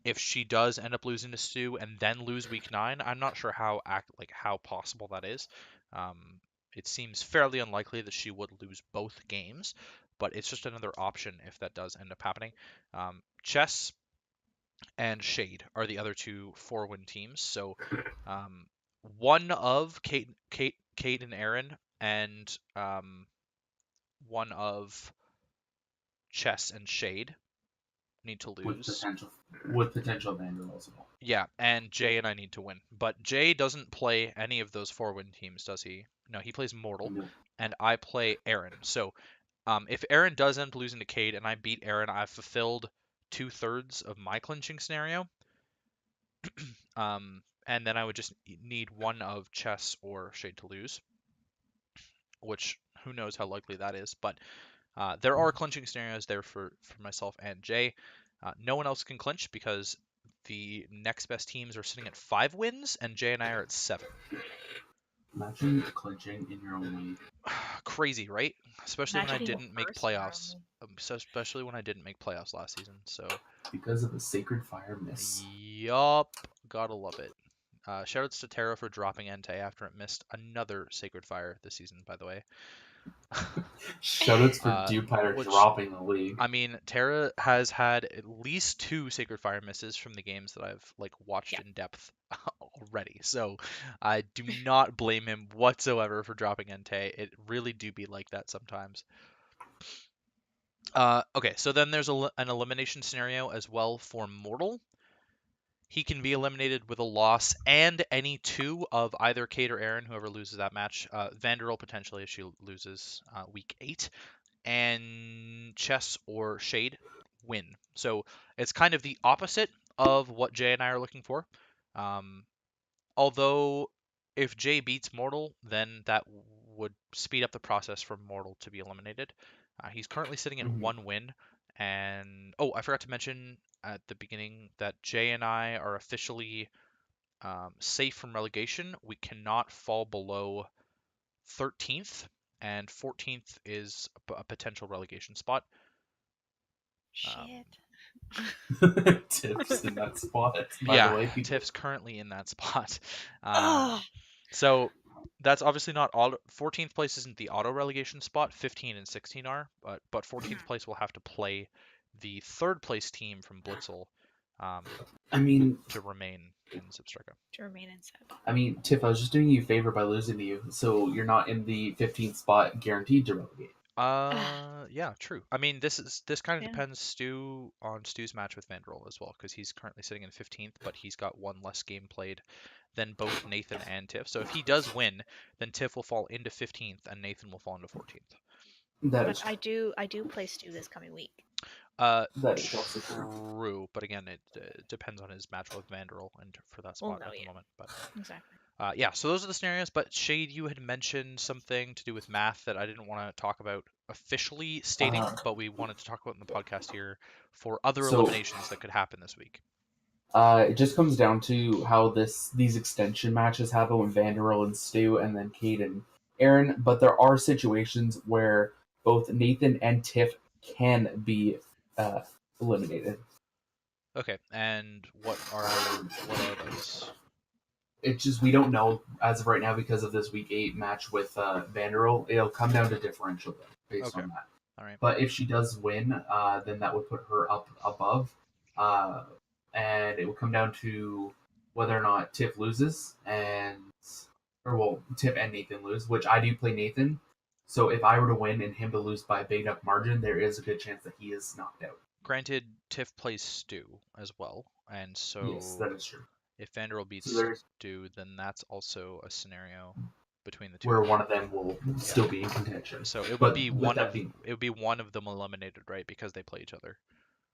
If she does end up losing to Stu and then lose week 9, I'm not sure how possible that is. It seems fairly unlikely that she would lose both games, but it's just another option if that does end up happening. Chess and Shade are the other two 4-win teams. So one of Kate and Aaron, and one of Chess and Shade need to with lose. potential Vandal as well. Yeah, and Jay and I need to win. But Jay doesn't play any of those 4-win teams, does he? No, he plays Mortal, No. and I play Aaron. So if Aaron does end up losing to Cade and I beat Aaron, I've fulfilled 2/3 of my clinching scenario. And then I would just need one of Chess or Shade to lose, which who knows how likely that is. But there are clinching scenarios there for myself and Jay. No one else can clinch because the next best teams are sitting at 5 wins, and Jay and I are at 7. Imagine clinching in your own league. Crazy, right? Especially when I Imagine being didn't the make first in our playoffs. league. Especially when I didn't make playoffs last season. So, Because of the Sacred Fire miss. yup, gotta love it. Shoutouts to Terra for dropping Entei after it missed another Sacred Fire this season, by the way. Shoutouts for Dewpider which- dropping the league. I mean, Terra has had at least 2 Sacred Fire misses from the games that I've watched in depth already. So I do not blame him whatsoever for dropping Entei. It really do be like that sometimes. Okay, so then there's an elimination scenario as well for Mortal. He can be eliminated with a loss and any two of either Kate or Aaron, whoever loses that match. Vanderbilt potentially if she loses week 8. And Chess or Shade win. So it's kind of the opposite of what Jay and I are looking for. Although if Jay beats Mortal, then that would speed up the process for Mortal to be eliminated. He's currently sitting at 1 win. And I forgot to mention at the beginning that Jay and I are officially safe from relegation. We cannot fall below 13th, and 14th is a potential relegation spot. Shit. Tips in that spot, by Yeah, the way. People. Tiff's currently in that spot. Oh, So that's obviously not auto. 14th place isn't the auto relegation spot. 15 and 16 are, but 14th place will have to play the 3rd place team from Blitzel. I mean, to remain in Zubstrika. to remain in Seb. I mean, Tiff, I was just doing you a favor by losing to you, so you're not in the 15th spot guaranteed to relegate. Yeah, true. I mean, this kind of Yeah. depends on Stu's match with Vandroll as well, because he's currently sitting in 15th, but he's got one less game played than both Nathan and Tiff. So if he does win, then Tiff will fall into 15th and Nathan will fall into 14th. That But is I do play Stu this coming week. that is also true. True, but again, it depends on his match with Vandroll and for that spot at the moment. But Exactly. yeah, so those are the scenarios. But Shade, you had mentioned something to do with math that I didn't want to talk about officially stating, but we wanted to talk about in the podcast here for other eliminations that could happen this week. It just comes down to how these extension matches happen with Vanderbilt and Stu, and then Kate and Aaron. But there are situations where both Nathan and Tiff can be eliminated. Okay, and what are those? It's just we don't know as of right now because of this week 8 match with Vanderbilt. It'll come down to differential based on that. All right. But if she does win, then that would put her up above, and it would come down to whether or not Tiff loses, Tiff and Nathan lose, which I do play Nathan. So if I were to win and him to lose by a big enough margin, there is a good chance that he is knocked out. Granted, Tiff plays Stu as well, and Yes, so that is true. if Vanderbilt So beats there's Stu, then that's also a scenario between the two where of them. one of them will Yeah. still be in contention. So But with that being, it would be one of them eliminated, right? Because they play each other.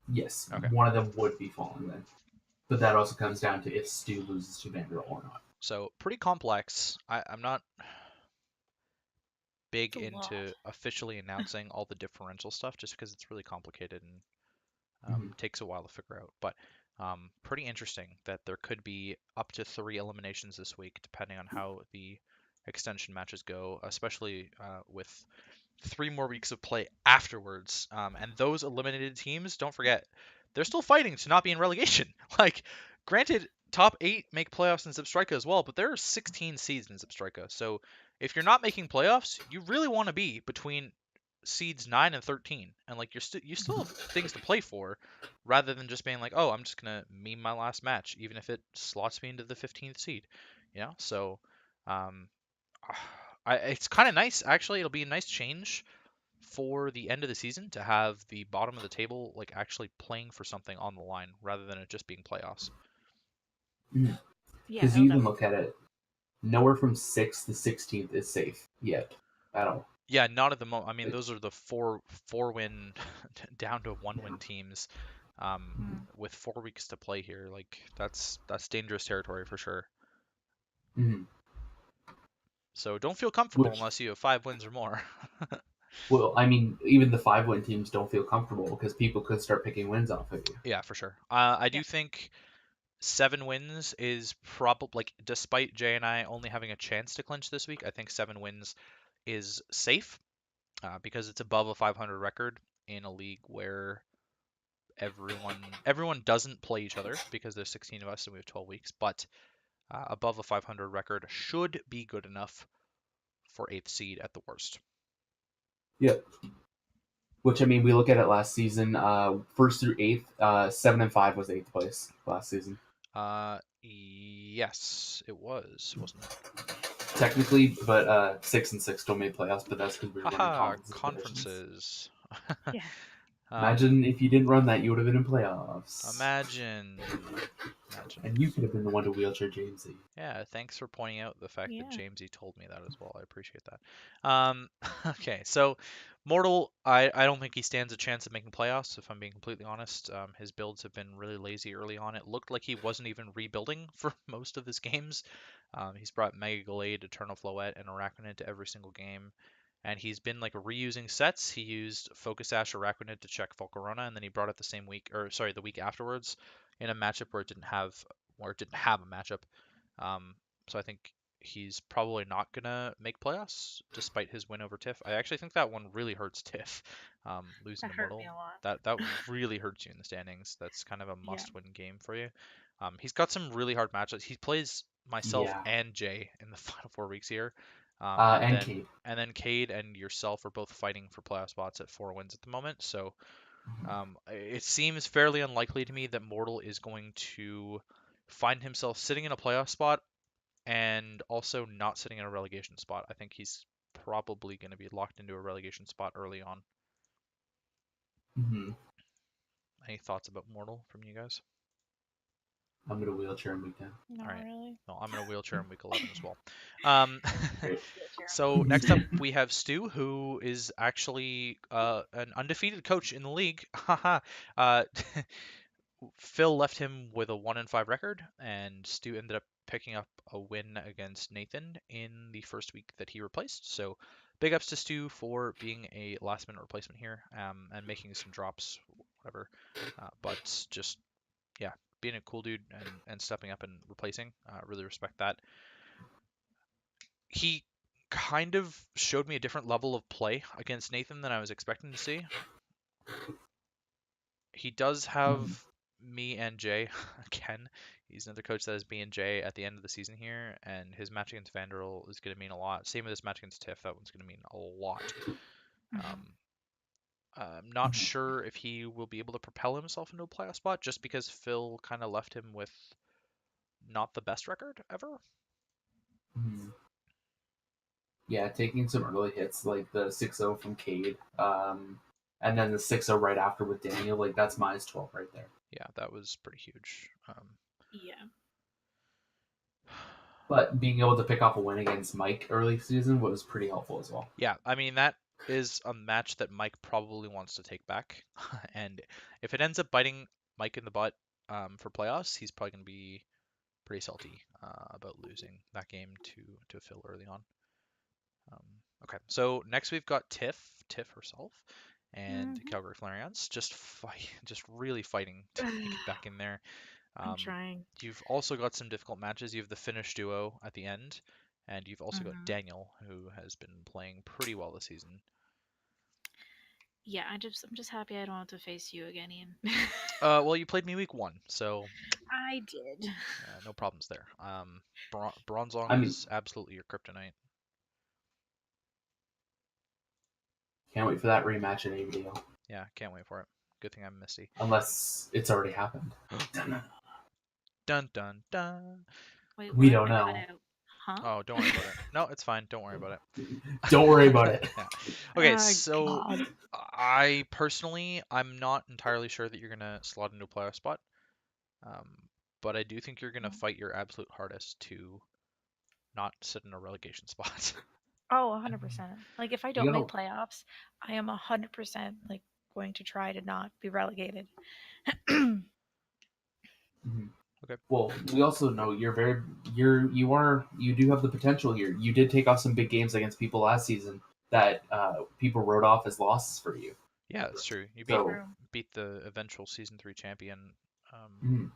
yes, Okay. one of them would be falling then. But that also comes down to if Stu loses to Vanderbilt or not. So pretty complex. I'm not big It's a lot. into officially announcing all the differential stuff just because it's really complicated and Mhm. takes a while to figure out. But pretty interesting that there could be up to 3 eliminations this week, depending on how the extension matches go, especially with 3 more weeks of play afterwards. And those eliminated teams, don't forget, they're still fighting to not be in relegation. Like, granted, top 8 make playoffs in Zipstrika as well, but there are 16 seeds in Zipstrika. So if you're not making playoffs, you really want to be between seeds 9 and 13, and like you still have things to play for, rather than just being like, oh, I'm just gonna meme my last match, even if it slots me into the 15th seed. So um, it's kind of nice actually. It'll be a nice change for the end of the season to have the bottom of the table like actually playing for something on the line rather than it just being playoffs. Mhm. Yeah, Because it'll you even definitely. look at it, nowhere from 6th to 16th is safe yet at all. Yeah, not at the moment. I mean, Like, those are the four win down to 1 win teams, Mm. with 4 weeks to play here. Like that's dangerous territory for sure. mhm. So don't feel comfortable Which, unless you have 5 wins or more. well, I mean, even the 5-win teams don't feel comfortable because people could start picking wins off of you. Yeah, for sure. I do Yep. think 7 wins is probably like, despite Jay and I only having a chance to clinch this week, I think 7 wins is safe, because it's above a 500 record in a league where everyone doesn't play each other because there's 16 of us and we have 12 weeks, but above a 500 record should be good enough for eighth seed at the worst. Yeah. Which, I mean, we look at it last season. First through eighth, 7 and 5 was eighth place last season. Yes, it was, wasn't it? Technically, but 6 and 6 still made playoffs. But that's because we were running Haha, conferences and divisions. conferences. Yeah. um, Imagine if you didn't run that, you would have been in playoffs, imagine. and you could have been the one to wheelchair Jamesy. Yeah, thanks for pointing out the fact that Yeah. Jamesy told me that as well. I appreciate that. Okay, so Mortal, I don't think he stands a chance of making playoffs, if I'm being completely honest. His builds have been really lazy early on. It looked like he wasn't even rebuilding for most of his games. He's brought Mega Glade, Eternal Floette, and Araquanid to every single game. And he's been like reusing sets. He used Focus Ash Araquanid to check Volcarona, and then he brought it the same week, or sorry, the week afterwards, in a matchup where it didn't have a matchup. Um, so I think he's probably not gonna make playoffs despite his win over Tiff. I actually think that one really hurts Tiff, losing That to hurt me Mortal. a lot. That really hurts you in the standings. That's kind of a Yeah. must-win game for you. He's got some really hard matchups. He plays myself Yeah, and Jay in the final 4 weeks here, and Kate. and then Cade and yourself are both fighting for playoff spots at 4 wins at the moment. So it seems fairly unlikely to me that Mortal is going to find himself sitting in a playoff spot and also not sitting in a relegation spot. I think he's probably going to be locked into a relegation spot early on. Mm-hmm. Any thoughts about Mortal from you guys? I'm gonna wheelchair him weekend. Not All right. really. Well, I'm in a wheelchair in week 11 as well. Um, Great. so next up we have Stu, who is actually an undefeated coach in the league. Haha. Phil left him with a 1-5 record, and Stu ended up picking up a win against Nathan in the first week that he replaced. So big ups to Stu for being a last minute replacement here, and making some drops, whatever. But just, yeah, being a cool dude and stepping up and replacing. Really respect that. He kind of showed me a different level of play against Nathan than I was expecting to see. He does have Mhm. me and Jay again. He's another coach that has me and Jay at the end of the season here, and his match against Vanderbilt is going to mean a lot. Same with his match against Tiff. That one's going to mean a lot. Mhm. Um, I'm not Mhm. sure if he will be able to propel himself into a playoff spot just because Phil kind of left him with not the best record ever. Mhm. Yeah, taking some early hits like the 6-0 from Cade. and then the 6-0 right after with Daniel. Like that's minus 12 right there. Yeah, that was pretty huge. Yeah. But being able to pick off a win against Mike early season was pretty helpful as well. Yeah, I mean that is a match that Mike probably wants to take back, and if it ends up biting Mike in the butt for playoffs, he's probably going to be pretty salty about losing that game to Phil early on. Um, okay, so next we've got Tiff herself, and Mhm. Calgary Flareons just really fighting to make it back in there. I'm Um, trying. you've also got some difficult matches. You have the Finnish duo at the end, and you've also got Mhm. Daniel, who has been playing pretty well this season. Yeah, I'm just happy I don't have to face you again, Ian. Well, you played me week 1, so I did. no problems there. I Bronzong mean, is absolutely your kryptonite. can't wait for that rematch in ABDL. Yeah, can't wait for it. Good thing I'm Misty. Unless it's already happened. Dun dun dun. Wait, We what? don't I cut know. out. Huh? Oh, don't worry about it. No, it's fine. Don't worry about it. Don't worry about it. Yeah. Okay, Oh so God. I personally, I'm not entirely sure that you're gonna slot into a playoff spot. Um, but I do think you're gonna fight your absolute hardest to not sit in a relegation spot. Oh, 100%. Like if I You don't make gotta. playoffs, I am 100% like going to try to not be relegated. Mhm. Okay. Well, we also know you do have the potential here. You did take off some big games against people last season that people wrote off as losses for you. Yeah, that's true. You beat So True. beat the eventual season 3 champion mhm,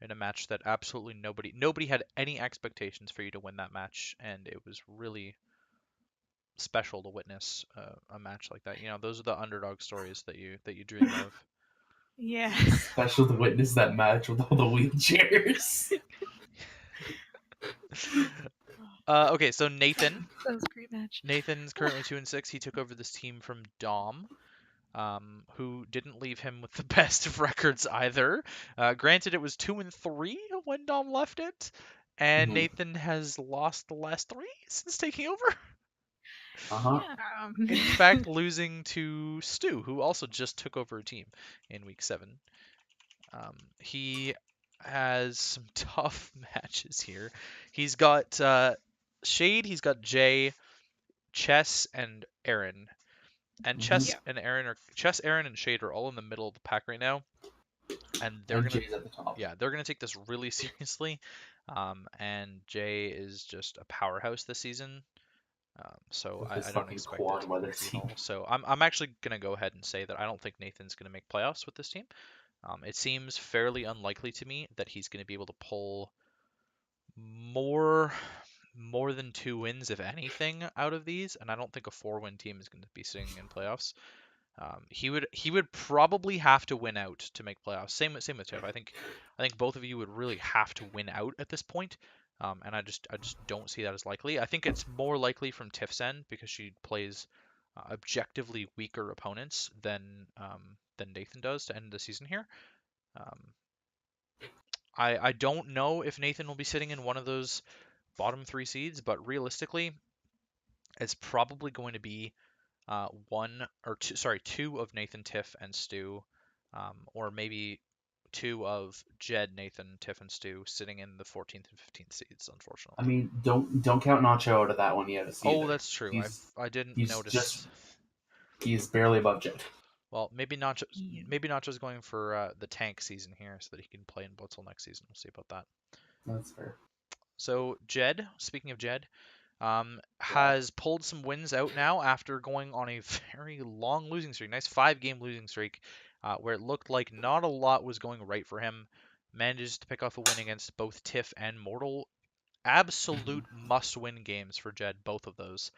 in a match that absolutely nobody had any expectations for you to win that match, and it was really special to witness a match like that. You know, those are the underdog stories that you dream of. Yes. special to witness that match with all the wheelchairs. Okay, so Nathan. That was a great match. Nathan's currently 2-6. He took over this team from Dom, who didn't leave him with the best of records either. Granted, it was 2-3 when Dom left it, and Mhm. Nathan has lost the last 3 since taking over. Uh-huh. Yeah. In fact, losing to Stu, who also just took over a team in week 7. He has some tough matches here. He's got Shade, he's got Jay, Chess, and Aaron. And Mhm. Yeah. Chess, Aaron, and Shade are all in the middle of the pack right now, and And Jay's at the top they're gonna take this really seriously. And Jay is just a powerhouse this season. So with his I don't fucking expect it quad to be weather easy at team. all. So I'm actually gonna go ahead and say that I don't think Nathan's gonna make playoffs with this team. It seems fairly unlikely to me that he's gonna be able to pull more more than 2 wins, if anything, out of these. And I don't think a 4-win team is going to be sitting in playoffs. He would probably have to win out to make playoffs. Same with Tiff. I think both of you would really have to win out at this point. And I just don't see that as likely. I think it's more likely from Tiff's end because she plays objectively weaker opponents than Nathan does to end the season here. Um, I don't know if Nathan will be sitting in one of those bottom 3 seeds, but realistically, it's probably going to be one or two, sorry, two of Nathan, Tiff, and Stu, or maybe two of Jed, Nathan, Tiff, and Stu sitting in the 14th and 15th seeds, I unfortunately. mean, don't count Nacho out of that one yet Oh, either. that's true. He's I didn't he's just notice. he's barely above Jet. Well, Yeah. maybe Nacho's going for the tank season here so that he can play in Blitzel next season. We'll see about that. That's fair. So Jed, speaking of Jed, Yeah. has pulled some wins out now after going on a very long losing streak. Nice 5-game losing streak where it looked like not a lot was going right for him. Manages to pick off a win against both Tiff and Mortal. Mhm. Absolute must-win games for Jed, both of those.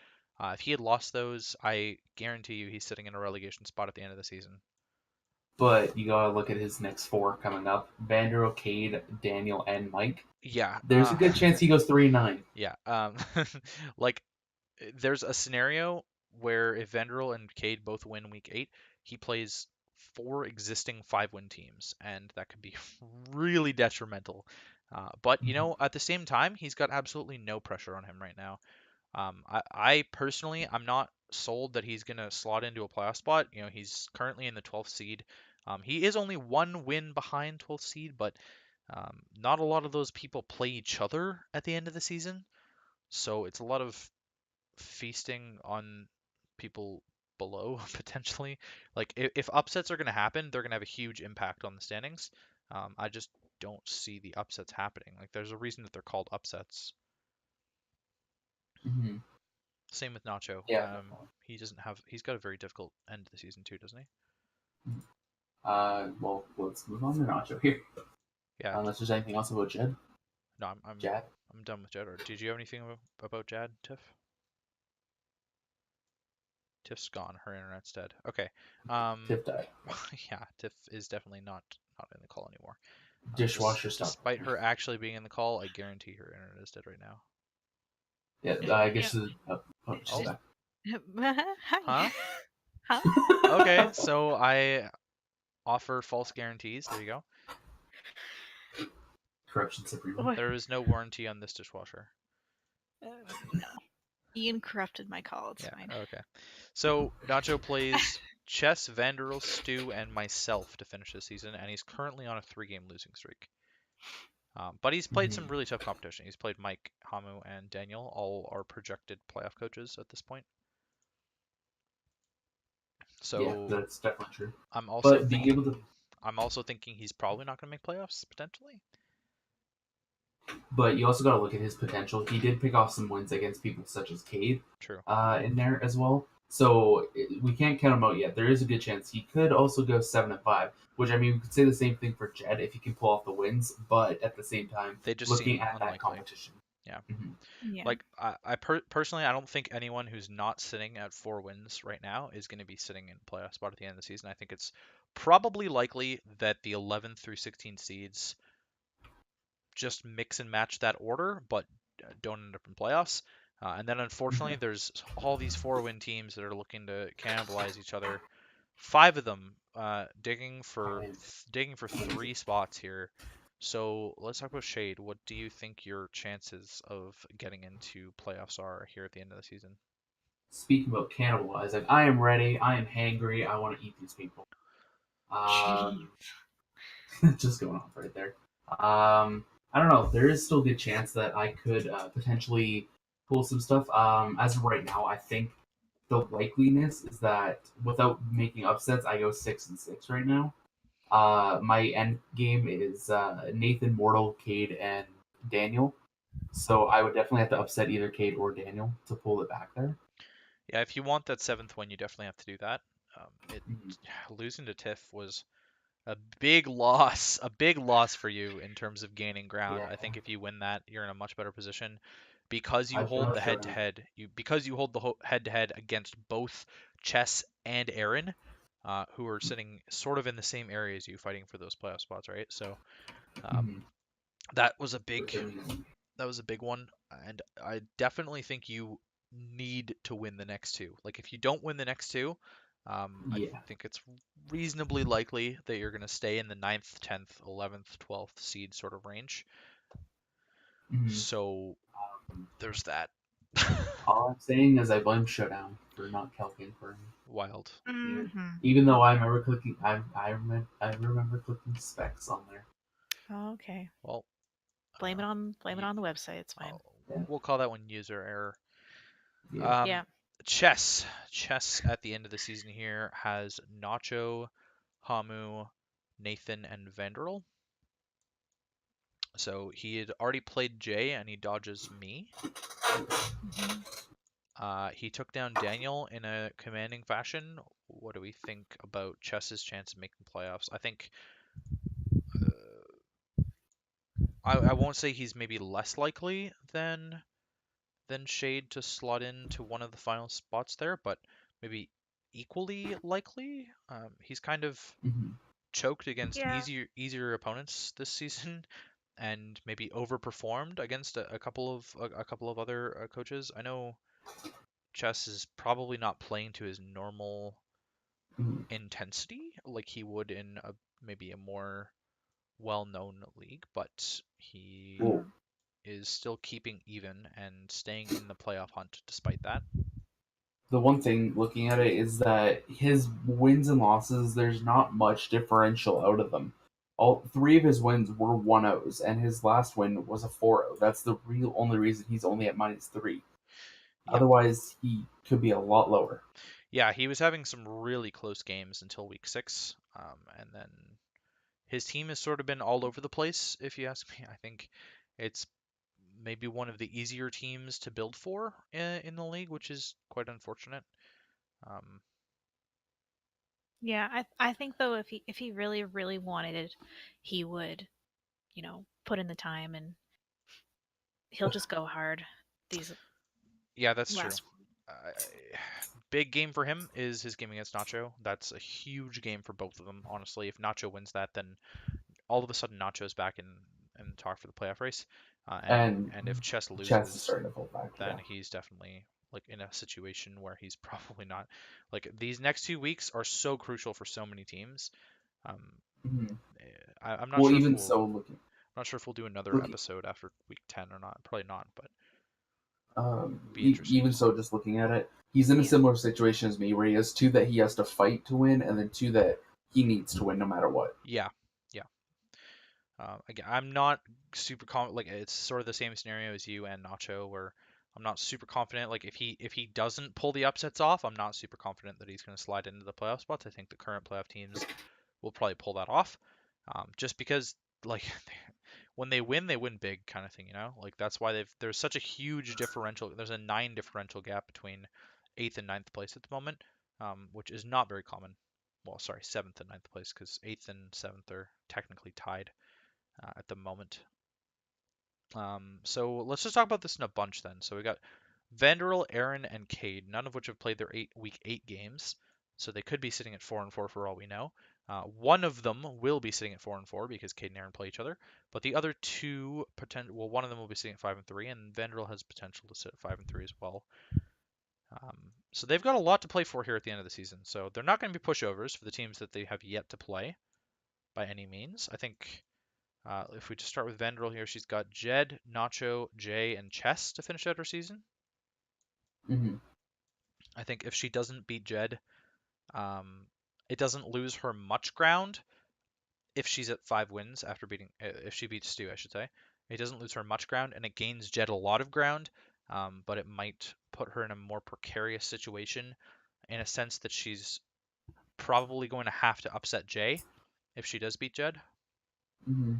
If he had lost those, I guarantee you he's sitting in a relegation spot at the end of the season. But you gotta look at his next 4 coming up: Vander, Cade, Daniel, and Mike. Yeah, There's a good chance he goes 3-9. yeah. Like there's a scenario where if Vendrell and Cade both win week 8, he plays 4 existing 5-win teams, and that could be really detrimental. But Mhm. at the same time, he's got absolutely no pressure on him right now. I personally, I'm not sold that he's gonna slot into a playoff spot. You know, he's currently in the 12th seed. He is only one win behind 12th seed, but not a lot of those people play each other at the end of the season. So it's a lot of feasting on people below potentially. Like if upsets are going to happen, they're going to have a huge impact on the standings. I just don't see the upsets happening. Like there's a reason that they're called upsets. Hmm. Same with Nacho. Yeah, definitely. He doesn't have. He's got a very difficult end of the season too, doesn't he? Well, let's move on to Nacho here. Yeah. Unless there's anything else about Jed. No, I'm Jad? I'm done with Jed. Or did you have anything about Jad, Tiff? Tiff's gone. Her internet's dead. Okay. Tip died. Yeah, Tiff is definitely not in the call anymore. Dishwasher stuff. Despite her actually being in the call, I guarantee her internet is dead right now. Yeah, I guess. Yeah. She's Oh, back. Hi. huh? Huh? Okay, so I offer false guarantees. There you go. Corruption Supreme. What? There is no warranty on this dishwasher. No. Ian corrupted my call. It's Yeah, fine. okay. So Nacho plays Chess, Vanderl, Stu, and myself to finish the season, and he's currently on a 3-game losing streak. But he's played some Mhm. really tough competition. He's played Mike, Hamu, and Daniel, all are projected playoff coaches at this point. Yeah, So that's definitely true. I'm also But being able to, thinking he's probably not going to make playoffs potentially. but you also got to look at his potential. He did pick off some wins against people such as Cade, True. in there as well. So we can't count him out yet. There is a good chance he could also go 7-5, which I mean we could say the same thing for Jed if he can pull off the wins. But at the same time, They just looking seem at that unlikely. competition, Yeah. Mhm. Yeah. Like personally, I don't think anyone who's not sitting at 4 wins right now is going to be sitting in a playoff spot at the end of the season. I think it's probably likely that the 11th through 16 seeds just mix and match that order, but don't end up in playoffs. And then unfortunately, there's all these 4-win teams that are looking to cannibalize each other. 5 of them digging for 3 spots here. So let's talk about Shade. What do you think your chances of getting into playoffs are here at the end of the season? Speaking about cannibalizing, I am ready. I am hangry. I want to eat these people. Jeez. Just going off right there. I don't know. There is still a good chance that I could potentially pull some stuff. As of right now, I think the likeliness is that without making upsets, I go 6-6 right now. My end game is Nathan, Mortal, Cade, and Daniel. So I would definitely have to upset either Cade or Daniel to pull it back there. Yeah, if you want that 7th win, you definitely have to do that. It Mhm. Losing to Tiff was a big loss for you in terms of gaining ground. Yeah, I think if you win that, you're in a much better position because you I hold the brought head to showdown. head. Because you hold the head to head against both Chess and Aaron, who are sitting sort of in the same area as you, fighting for those playoff spots, right? So Mhm. that was a big one, and I definitely think you need to win the next two. Like if you don't win the next two, I Yeah. think it's reasonably likely that you're going to stay in the 9th, 10th, 11th, 12th seed sort of range. Mhm. So there's that. All I'm saying is I blame Showdown for not calculating for me. Wild. Even, Mm-hmm. even though I remember clicking, I remember clicking specs on there. Okay. Well, Blame uh, it on you, the website. It's fine. Yeah, we'll call that one user error. yeah. Um, Yeah. Chess at the end of the season here has Nacho, Hamu, Nathan, and Vanderl. So he had already played Jay and he dodges me. Hmm. He took down Daniel in a commanding fashion. What do we think about Chess's chance of making playoffs? I think I won't say he's maybe less likely than Shade to slot into one of the final spots there, but maybe equally likely. He's kind of Hmm. choked against Yeah. easier opponents this season, and maybe overperformed against a couple of other coaches. I know Chess is probably not playing to his normal Hmm. intensity like he would in maybe a more well-known league, but he Well, Mhm. is still keeping even and staying in the playoff hunt despite that. The one thing looking at it is that his wins and losses, there's not much differential out of them. All three of his wins were 1-0s, and his last win was a 4-0. That's the real only reason he's only at -3. Yep. Otherwise, he could be a lot lower. Yeah, he was having some really close games until week 6, and then his team has sort of been all over the place, if you ask me. I think it's maybe one of the easier teams to build for in the league, which is quite unfortunate. Um, Yeah, I think though if he really really wanted it, he would, put in the time and he'll just go hard these yeah, that's true. last. Uh, big game for him is his game against Nacho. That's a huge game for both of them, honestly. If Nacho wins that, then all of a sudden Nacho's back in talk for the playoff race. And And if Chess Chess is loses, starting to pull back. then Yeah. he's definitely like in a situation where he's probably not. Like these next 2 weeks are so crucial for so many teams. Um, Mhm. I'm not Well, sure if even we'll so, do another looking, episode after week 10 or not. Probably not, but it'd be interesting to even see. so, just looking at it, he's in a Yeah. similar situation as me, where he has two that he has to fight to win, and then two that he needs to win no matter what. Yeah, yeah. Again, I'm not super like it's sort of the same scenario as you and Nacho, where I'm not super confident. Like if he doesn't pull the upsets off, I'm not super confident that he's going to slide into the playoff spots. I think the current playoff teams will probably pull that off, just because like when they win big kind of thing. Like that's why there's such a huge differential. There's a 9 differential gap between 8th and ninth place at the moment, which is not very common. Well, sorry, 7th and ninth place, because 8th and 7th are technically tied at the moment. So let's just talk about this in a bunch then. So we got Vanderbilt, Aaron, and Cade, none of which have played their week 8 games, so they could be sitting at 4-4 for all we know. One of them will be sitting at 4-4 because Cade and Aaron play each other, but the other two one of them will be sitting at 5-3, and Vanderbilt has potential to sit at 5-3 as well. So they've got a lot to play for here at the end of the season. So they're not going to be pushovers for the teams that they have yet to play by any means. I think if we just start with Vanderbilt here, she's got Jed, Nacho, Jay, and Chess to finish out her season. Mm-hmm. I think if she doesn't beat Jed, it doesn't lose her much ground if she's at 5 wins after beating. If she beats Stu, I should say, it doesn't lose her much ground, and it gains Jed a lot of ground. But it might put her in a more precarious situation, in a sense that she's probably going to have to upset Jay if she does beat Jed. Mm-hmm.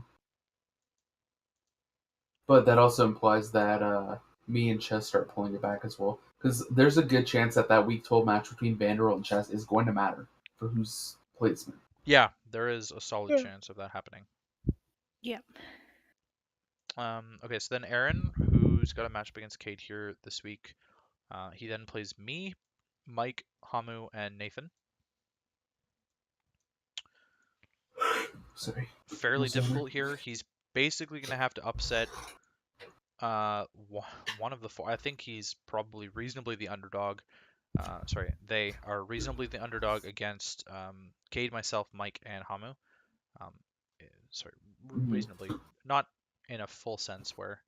But that also implies that me and Chess start pulling it back as well, because there's a good chance that that week 12 match between Vanderbilt and Chess is going to matter for who's placement. Yeah, there is a solid Yeah. chance of that happening. Yep. Okay, so then Aaron, who's got a matchup against Kate here this week, he then plays me, Mike, Hamu, and Nathan. Sorry. Fairly difficult here. He's basically going to have to upset one of the four. I think he's probably reasonably the underdog. Sorry, they are reasonably the underdog against Cade, myself, Mike, and Hamu. Um, sorry, Mm-hmm. reasonably, not in a full sense where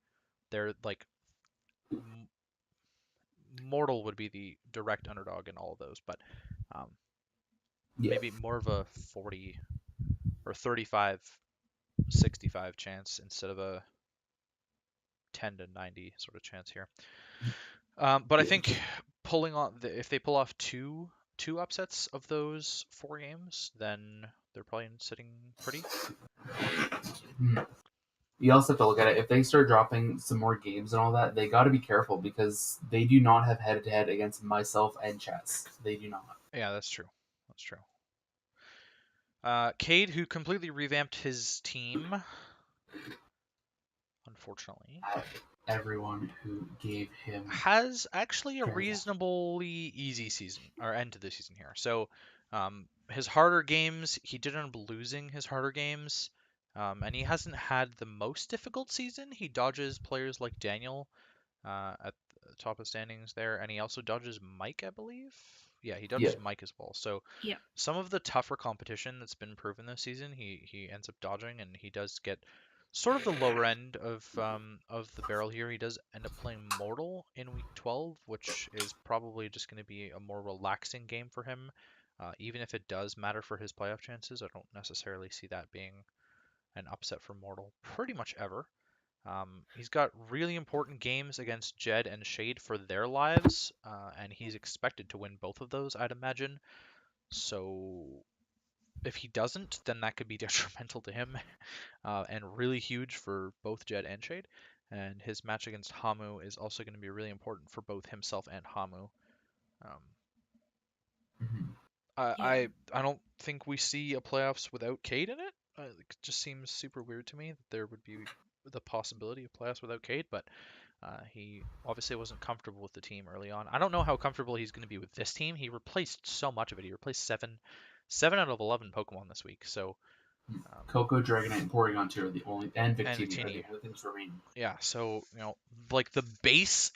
they're like Mortal would be the direct underdog in all of those, but um, Yeah. maybe more of a 40 or 35-65 chance instead of a 10-90 sort of chance here. But I Yeah. think if they pull off two upsets of those 4 games, then they're probably sitting pretty. Mhm. You also have to look at it. If they start dropping some more games and all that, they got to be careful because they do not have head to head against myself and Chess. They do not. Yeah, that's true. That's true. Cade, who completely revamped his team, unfortunately, Everyone who gave him has actually a fair. reasonably easy season or end to the season here. So his harder games, he did end up losing his harder games, and he hasn't had the most difficult season. He dodges players like Daniel at the top of standings there, and he also dodges Mike, I believe. Yeah, he Yeah. dodges Mike as well. So Yep. some of the tougher competition that's been proven this season, he ends up dodging, and he does get sort of the lower end of the barrel here. He does end up playing Mortal in week 12, which is probably just going to be a more relaxing game for him. Even if it does matter for his playoff chances, I don't necessarily see that being an upset for Mortal pretty much ever. He's got really important games against Jed and Shade for their lives, and he's expected to win both of those, I'd imagine. So if he doesn't, then that could be detrimental to him, and really huge for both Jed and Shade. And his match against Hamu is also going to be really important for both himself and Hamu. Um, Mhm. Yeah. I don't think we see a playoffs without Cade in it. It just seems super weird to me that there would be the possibility of playoffs without Cade, but he obviously wasn't comfortable with the team early on. I don't know how comfortable he's going to be with this team. He replaced so much of it. He replaced seven out of 11 Pokemon this week. So Coco, Dragonite, and Porygon 2 are the only, and and Victini are the Victini, only things remaining. yeah. So like the base,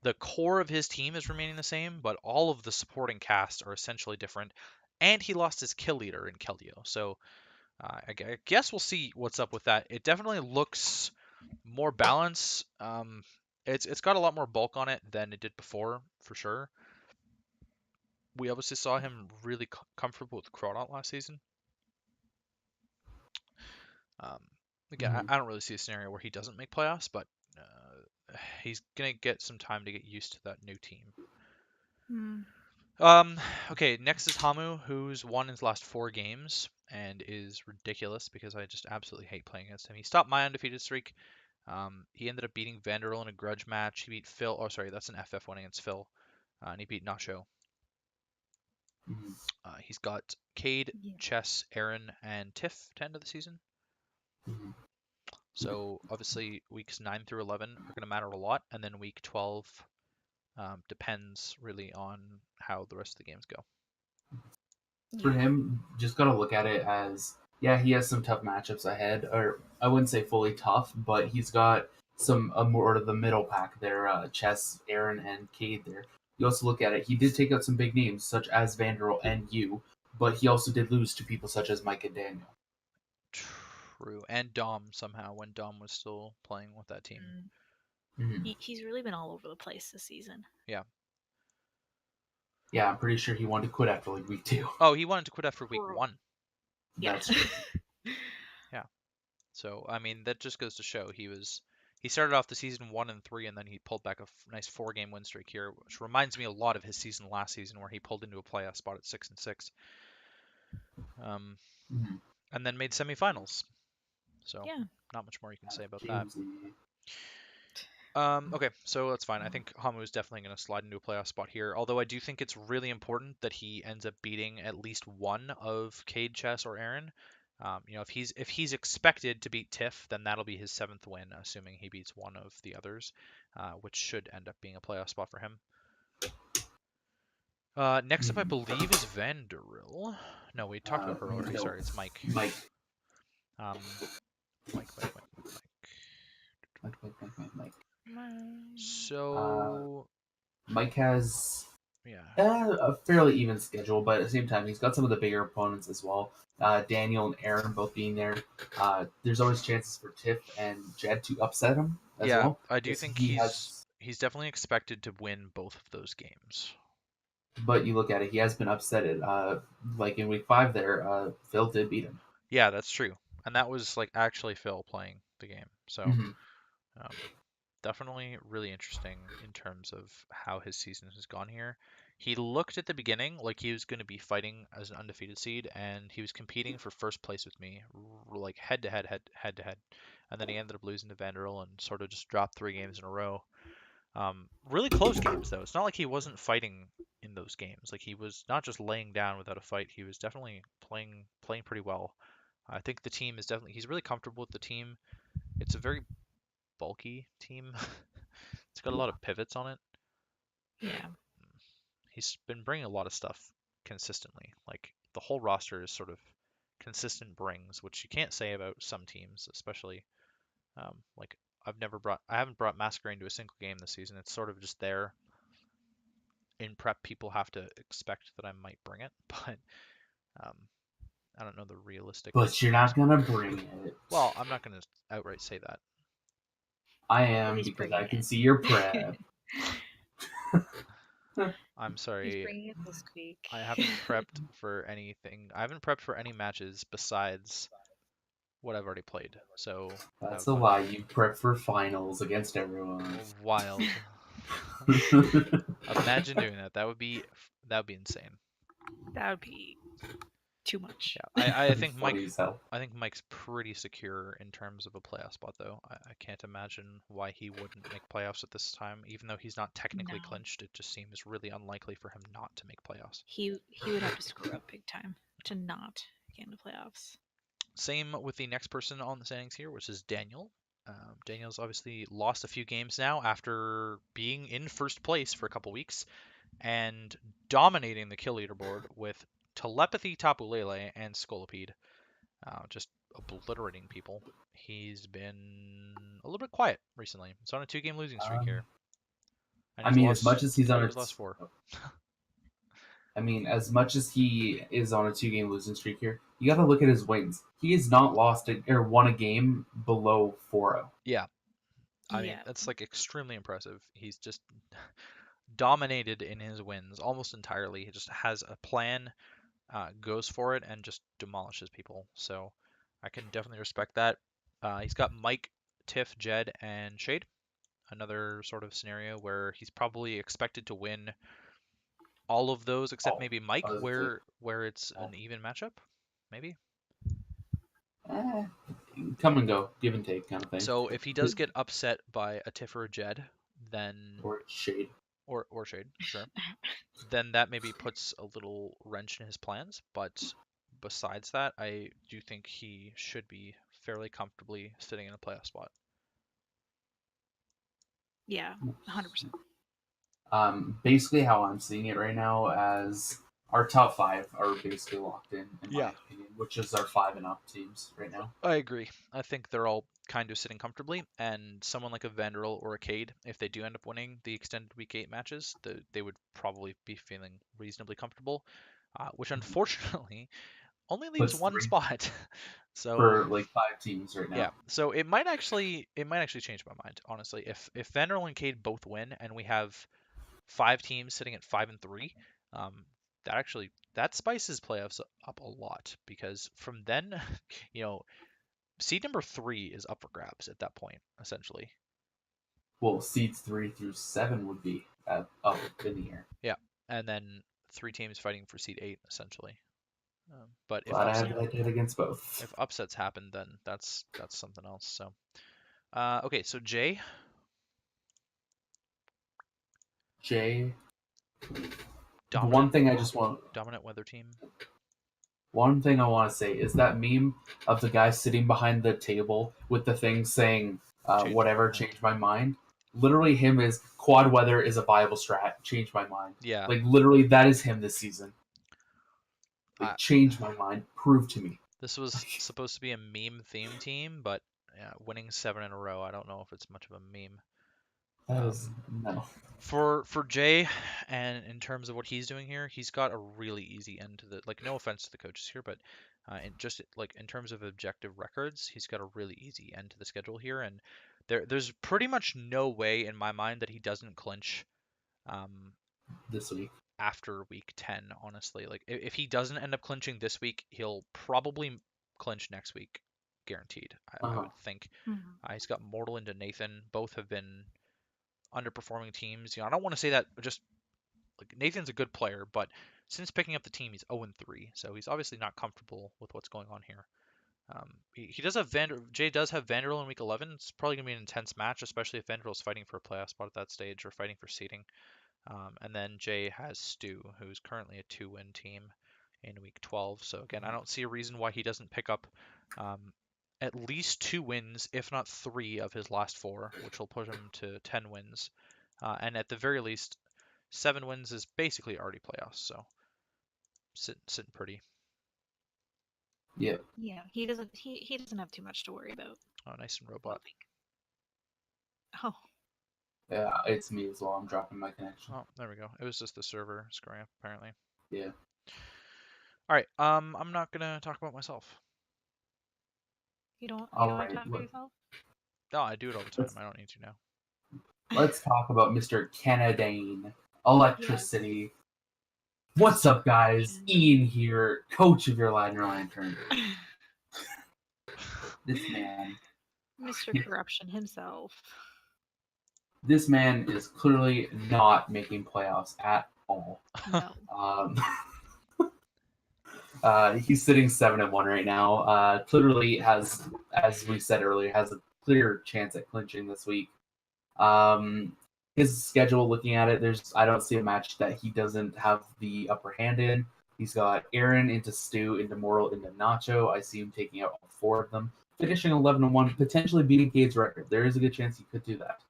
the core of his team is remaining the same, but all of the supporting cast are essentially different. And he lost his kill leader in Keldeo. So I guess we'll see what's up with that. It definitely looks more balanced. It's got a lot more bulk on it than it did before, for sure. We obviously saw him really comfortable with Crawdont last season. Um, again, Mhm. I don't really see a scenario where he doesn't make playoffs, but he's gonna get some time to get used to that new team. Mm. Um, okay, next is Hamu, who's won his last 4 games and is ridiculous because I just absolutely hate playing against him. He stopped my undefeated streak. He ended up beating Vanderbilt in a grudge match. He beat Phil. Oh, sorry, that's an FF win against Phil, and he beat Nacho. Mhm. He's got Cade, Yeah. Chess, Aaron, and Tiff to end of the season. Mhm. So obviously weeks 9 through 11 are going to matter a lot, and then week 12 depends really on how the rest of the games go. For Yeah. him, just got to look at it as, yeah, he has some tough matchups ahead, or I wouldn't say fully tough, but he's got some more of the middle pack there, Chess, Aaron, and Cade there. You also look at it, he did take out some big names, such as Vanderbilt and you, but he also did lose to people such as Mike and Daniel. True, and Dom somehow when Dom was still playing with that team. Mm. Mhm. He's really been all over the place this season. Yeah. Yeah, I'm pretty sure he wanted to quit after like week 2. Oh, he wanted to quit after week For 1. yeah. That's true. Yeah. So I mean that just goes to show he started off the season 1-3 and then he pulled back a nice 4-game win streak here, which reminds me a lot of his season last season where he pulled into a playoff spot at 6-6, um, Mhm. and then made semifinals. So Yeah. not much more you can say about that. Jamesy. Okay, so that's fine. I think Hamu is definitely going to slide into a playoff spot here. Although I do think it's really important that he ends up beating at least one of Cade, Chess, or Aaron. If he's expected to beat Tiff, then that'll be his 7th win, assuming he beats one of the others, which should end up being a playoff spot for him. Next up, I Mhm. believe, is Vanderil. No, we talked about her already. No, Sorry, it's Mike. Mike. Mike. Mike. Uh, So, Mike has yeah. a fairly even schedule, but at the same time, he's got some of the bigger opponents as well. Daniel and Aaron both being there. There's always chances for Tiff and Jed to upset him as Yeah, well. I do Because think he he's has, he's definitely expected to win both of those games. but you look at it, he has been upset. Like in week 5 there, Phil did beat him. Yeah, that's true. And that was like actually Phil playing the game. So, Hmm. um, definitely really interesting in terms of how his season has gone here. He looked at the beginning like he was going to be fighting as an undefeated seed, and he was competing for first place with me, like head to head, head to head. And then he ended up losing to Vanderbilt and sort of just dropped 3 games in a row. Really close games though. It's not like he wasn't fighting in those games. Like he was not just laying down without a fight. He was definitely playing pretty well. I think the team is definitely he's really comfortable with the team. It's a very bulky team. It's got a lot of pivots on it. Yeah. He's been bringing a lot of stuff consistently. Like the whole roster is sort of consistent brings, which you can't say about some teams, especially like I haven't brought Masquerade into a single game this season. It's sort of just there in prep. People have to expect that I might bring it, but um, I don't know the realistic. But you're not gonna bring it. Well, I'm not going to outright say that. I But am he's because bringing I can it. see your prep. I'm He's sorry. bringing it this week. I haven't prepped for anything. I haven't prepped for any matches besides what I've already played. So That's have a fun. lie. You prep for finals against everyone. Wild. Imagine doing that. That would be insane. That would be too much. Yeah, I That'd be think funny as hell. I think Mike's pretty secure in terms of a playoff spot, though. I can't imagine why he wouldn't make playoffs at this time, even though he's not technically No. clinched. It just seems really unlikely for him not to make playoffs. He would have to screw up big time to not get in the playoffs. Same with the next person on the standings here, which is Daniel. Daniel's obviously lost a few games now after being in first place for a couple weeks and dominating the kill leaderboard with Telepathy, Tapu Lele, and Scolipede, just obliterating people. He's been a little bit quiet recently. He's on a 2-game losing streak here, and I he's mean, as lost much as he's on 3 a, of his last 4. I mean, as much as he is on a 2-game losing streak here, you got to look at his wins. He has not lost or won a game below 4-0. Yeah, I mean Yeah. that's like extremely impressive. He's just dominated in his wins almost entirely. He just has a plan, goes for it, and just demolishes people. So I can definitely respect that. He's got Mike, Tiff, Jed, and Shade. Another sort of scenario where he's probably expected to win all of those except Oh, maybe Mike, I was like, where it's oh, an even matchup, maybe. eh, come and go, give and take kind of thing. So if he does get upset by a Tiff or a Jed, then Or shade. or Shade, sure, then that maybe puts a little wrench in his plans. But besides that, I do think he should be fairly comfortably sitting in a playoff spot. Yeah. 100%. Basically, how I'm seeing it right now, as our top 5 are basically locked in my Yeah. opinion, which is our 5-and-up teams right now. I agree. I think they're all kind of sitting comfortably, and someone like a Vanderbilt or a Cade, if they do end up winning the extended Week 8 matches, they would probably be feeling reasonably comfortable, which unfortunately only leaves Puts one 3 spot. So for like 5 teams right yeah, now. so it might actually change my mind, honestly. If Vanderbilt and Cade both win, and we have 5 teams sitting at 5-3, um, that spices playoffs up a lot because from then, you know, seed number 3 is up for grabs at that point, essentially. Well, seeds 3 through 7 would be up in the air. Yeah, and then 3 teams fighting for seed 8, essentially. But Glad I did against both. if upsets happen, then that's something else. So, okay, so Jay, Jay, the one dominant thing I just want, dominant weather team. one thing I want to say is that meme of the guy sitting behind the table with the thing saying, Change whatever, my mind. changed my mind. Literally, him is quad weather is a viable strat. Change my mind. Yeah, Like literally, that is him this season. I, Like, change my mind. Prove to me. this was supposed to be a meme theme team, but yeah, winning 7 in a row, I don't know if it's much of a meme. That is no. For Jay, and in terms of what he's doing here, he's got a really easy end to the, like, no offense to the coaches here, but just like in terms of objective records, he's got a really easy end to the schedule here, and there's pretty much no way in my mind that he doesn't clinch um, This week. after week 10, honestly. Like if he doesn't end up clinching this week, he'll probably clinch next week, guaranteed. I Uh-huh. would think. Mhm. He's got Mortal into Nathan. Both have been underperforming teams. I don't want to say that just like Nathan's a good player, but since picking up the team, he's 0-3, so he's obviously not comfortable with what's going on here. He does have Jay does have Vanderbilt in week 11. It's probably gonna be an intense match, especially if Vanderbilt's fighting for a playoff spot at that stage or fighting for seeding. And then Jay has Stu, who's currently a 2-win team in week 12. So again, I don't see a reason why he doesn't pick up at least 2 wins, if not 3 of his last 4, which will push him to 10 wins. And at the very least, 7 wins is basically already playoffs. So sitting pretty. Yep. Yeah. He doesn't have too much to worry about. Oh, nice and I robot. don't think. Oh. Yeah, it's me as well. I'm dropping my connection. Oh, there we go. It was just the server screwing up, apparently. Yeah. All right. I'm not gonna talk about myself. You All don't want to right, talk about yourself? No, I do it all the time. let's I don't need to now. let's talk about Mr. Kennedane, Yes. Electricity. What's Mr. up, guys? Corruption. Ian here, coach of your Ladder Lantern. This man, Mr. Corruption himself. this man is clearly not making playoffs at all. No. Um, he's sitting 7-1 right now. Clearly has, as we said earlier, has a clear chance at clinching this week. His schedule, looking at it, I don't see a match that he doesn't have the upper hand in. He's got Aaron into Stu, into Mortal, into Nacho. I see him taking out all four of them, finishing 11-1, potentially beating Cade's record. There is a good chance he could do that.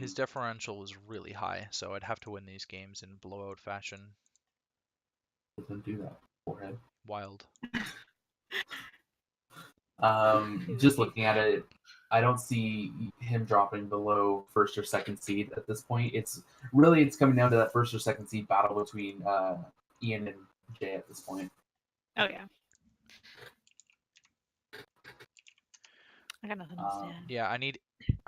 His Um, differential is really high, so I'd have to win these games in blowout fashion. let him do that. Forehead. Wild. Just looking at it, I don't see him dropping below first or second seed at this point. It's coming down to that first or second seed battle between Ian and Jay at this point. Oh yeah. I got nothing else to add. Yeah, I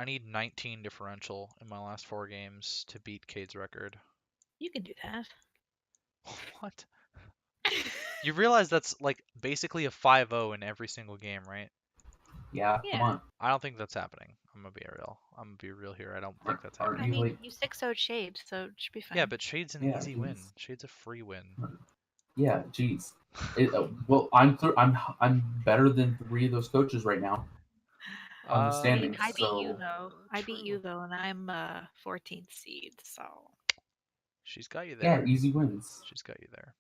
need 19 differential in my last 4 games to beat Cade's record. You can do that. What? You realize that's like basically a 5-0 in every single game, right? Yeah, come Yeah. on. I don't think that's happening. I'm gonna be real. I'm gonna be real here. I don't think that's Aren't I happening. you mean, like? you 6-0 Shade, so it should be fine. Yeah, but Shade's an Yeah, easy win. geez. Shade's a free win. Yeah, geez. Well, I'm better than 3 of those coaches right now on the standings. I beat you So though. I beat you True. though, and I'm 14th seed. So She's got you yeah, there. easy wins. She's got you there.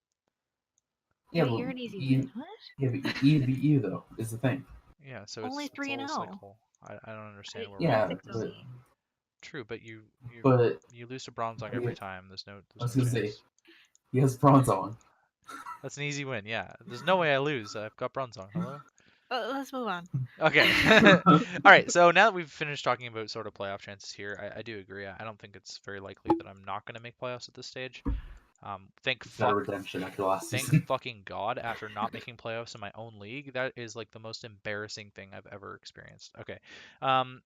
Yeah, but but you're an easy win. Ian, What? yeah, but Ian beat you though is the thing. Yeah, so Only it's a 3 and little 0. cycle. I don't understand where we're And Yeah, going with 6-0 this. but me. True, but you but you lose to Bronzong yeah, every time. There's I was no gonna say chance. he has bronze on. That's an easy win. Yeah, there's no way I lose. I've got Bronzong. Hello. Let's move on. Okay. All right. So now that we've finished talking about sort of playoff chances here, I do agree. I don't think it's very likely that I'm not going to make playoffs at this stage. He's got a redemption after last Thank season. fucking God, after not making playoffs in my own league, that is like the most embarrassing thing I've ever experienced. Okay. Um,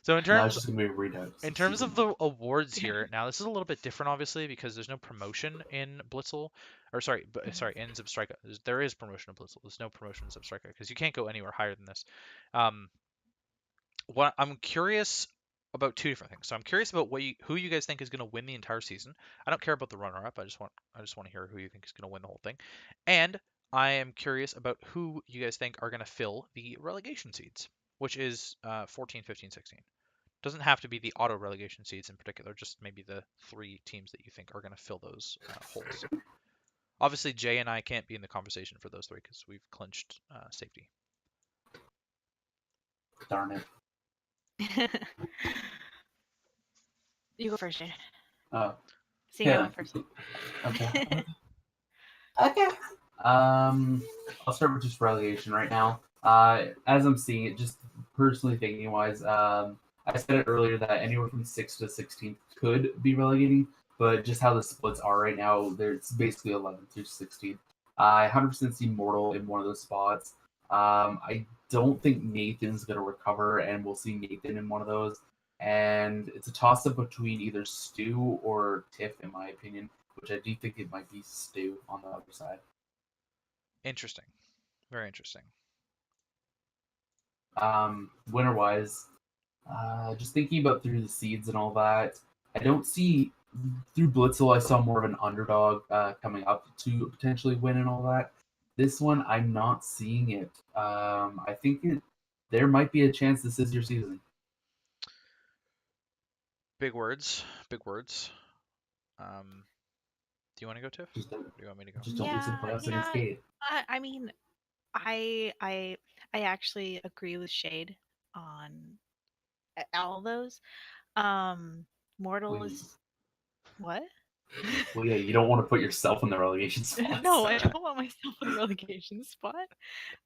so Now it's just gonna be a redux in of terms season of 1. the awards here, now this is a little bit different, obviously, because there's no promotion in Blitzel, or sorry, in Zubstrika. There is promotion in Blitzel. There's no promotion in Zubstrika because you can't go anywhere higher than this. Um, what I'm curious about 2 different things. So I'm curious about who you guys think is going to win the entire season. I don't care about the runner-up. I just want to hear who you think is going to win the whole thing. And I am curious about who you guys think are going to fill the relegation seeds, which is 14, 15, 16. Doesn't have to be the auto relegation seeds in particular, just maybe the 3 teams that you think are going to fill those holes. Obviously, Jay and I can't be in the conversation for those 3 because we've clinched safety. Darn it. You go first, Jade. Yeah. I went first. Okay. Okay. I'll start with just relegation right now. As I'm seeing it, just personally thinking wise, I said it earlier that anywhere from 6 to 16 could be relegating, but just how the splits are right now, there's basically 11 through 16. I 100% see Mortal in one of those spots. I don't think Nathan's going to recover, and we'll see Nathan in one of those. And it's a toss up between either Stu or Tiff, in my opinion, which I do think it might be Stu on the other side. Interesting. Very interesting. Winner wise, just thinking about through the seeds and all that, I don't see through Blitzel. I saw more of an underdog coming up to potentially win and all that. This one, I'm not seeing it. I think there might be a chance this is your season. Big words. Big words. Do you want to go, Tiff? Just Or do you want me to go? just don't lose in the playoffs against Cade. I mean, I actually agree with Shade on all those. Mortal Well, is what? well, yeah, you don't want to put yourself in the relegation spots. No, I don't want myself in the relegation spot.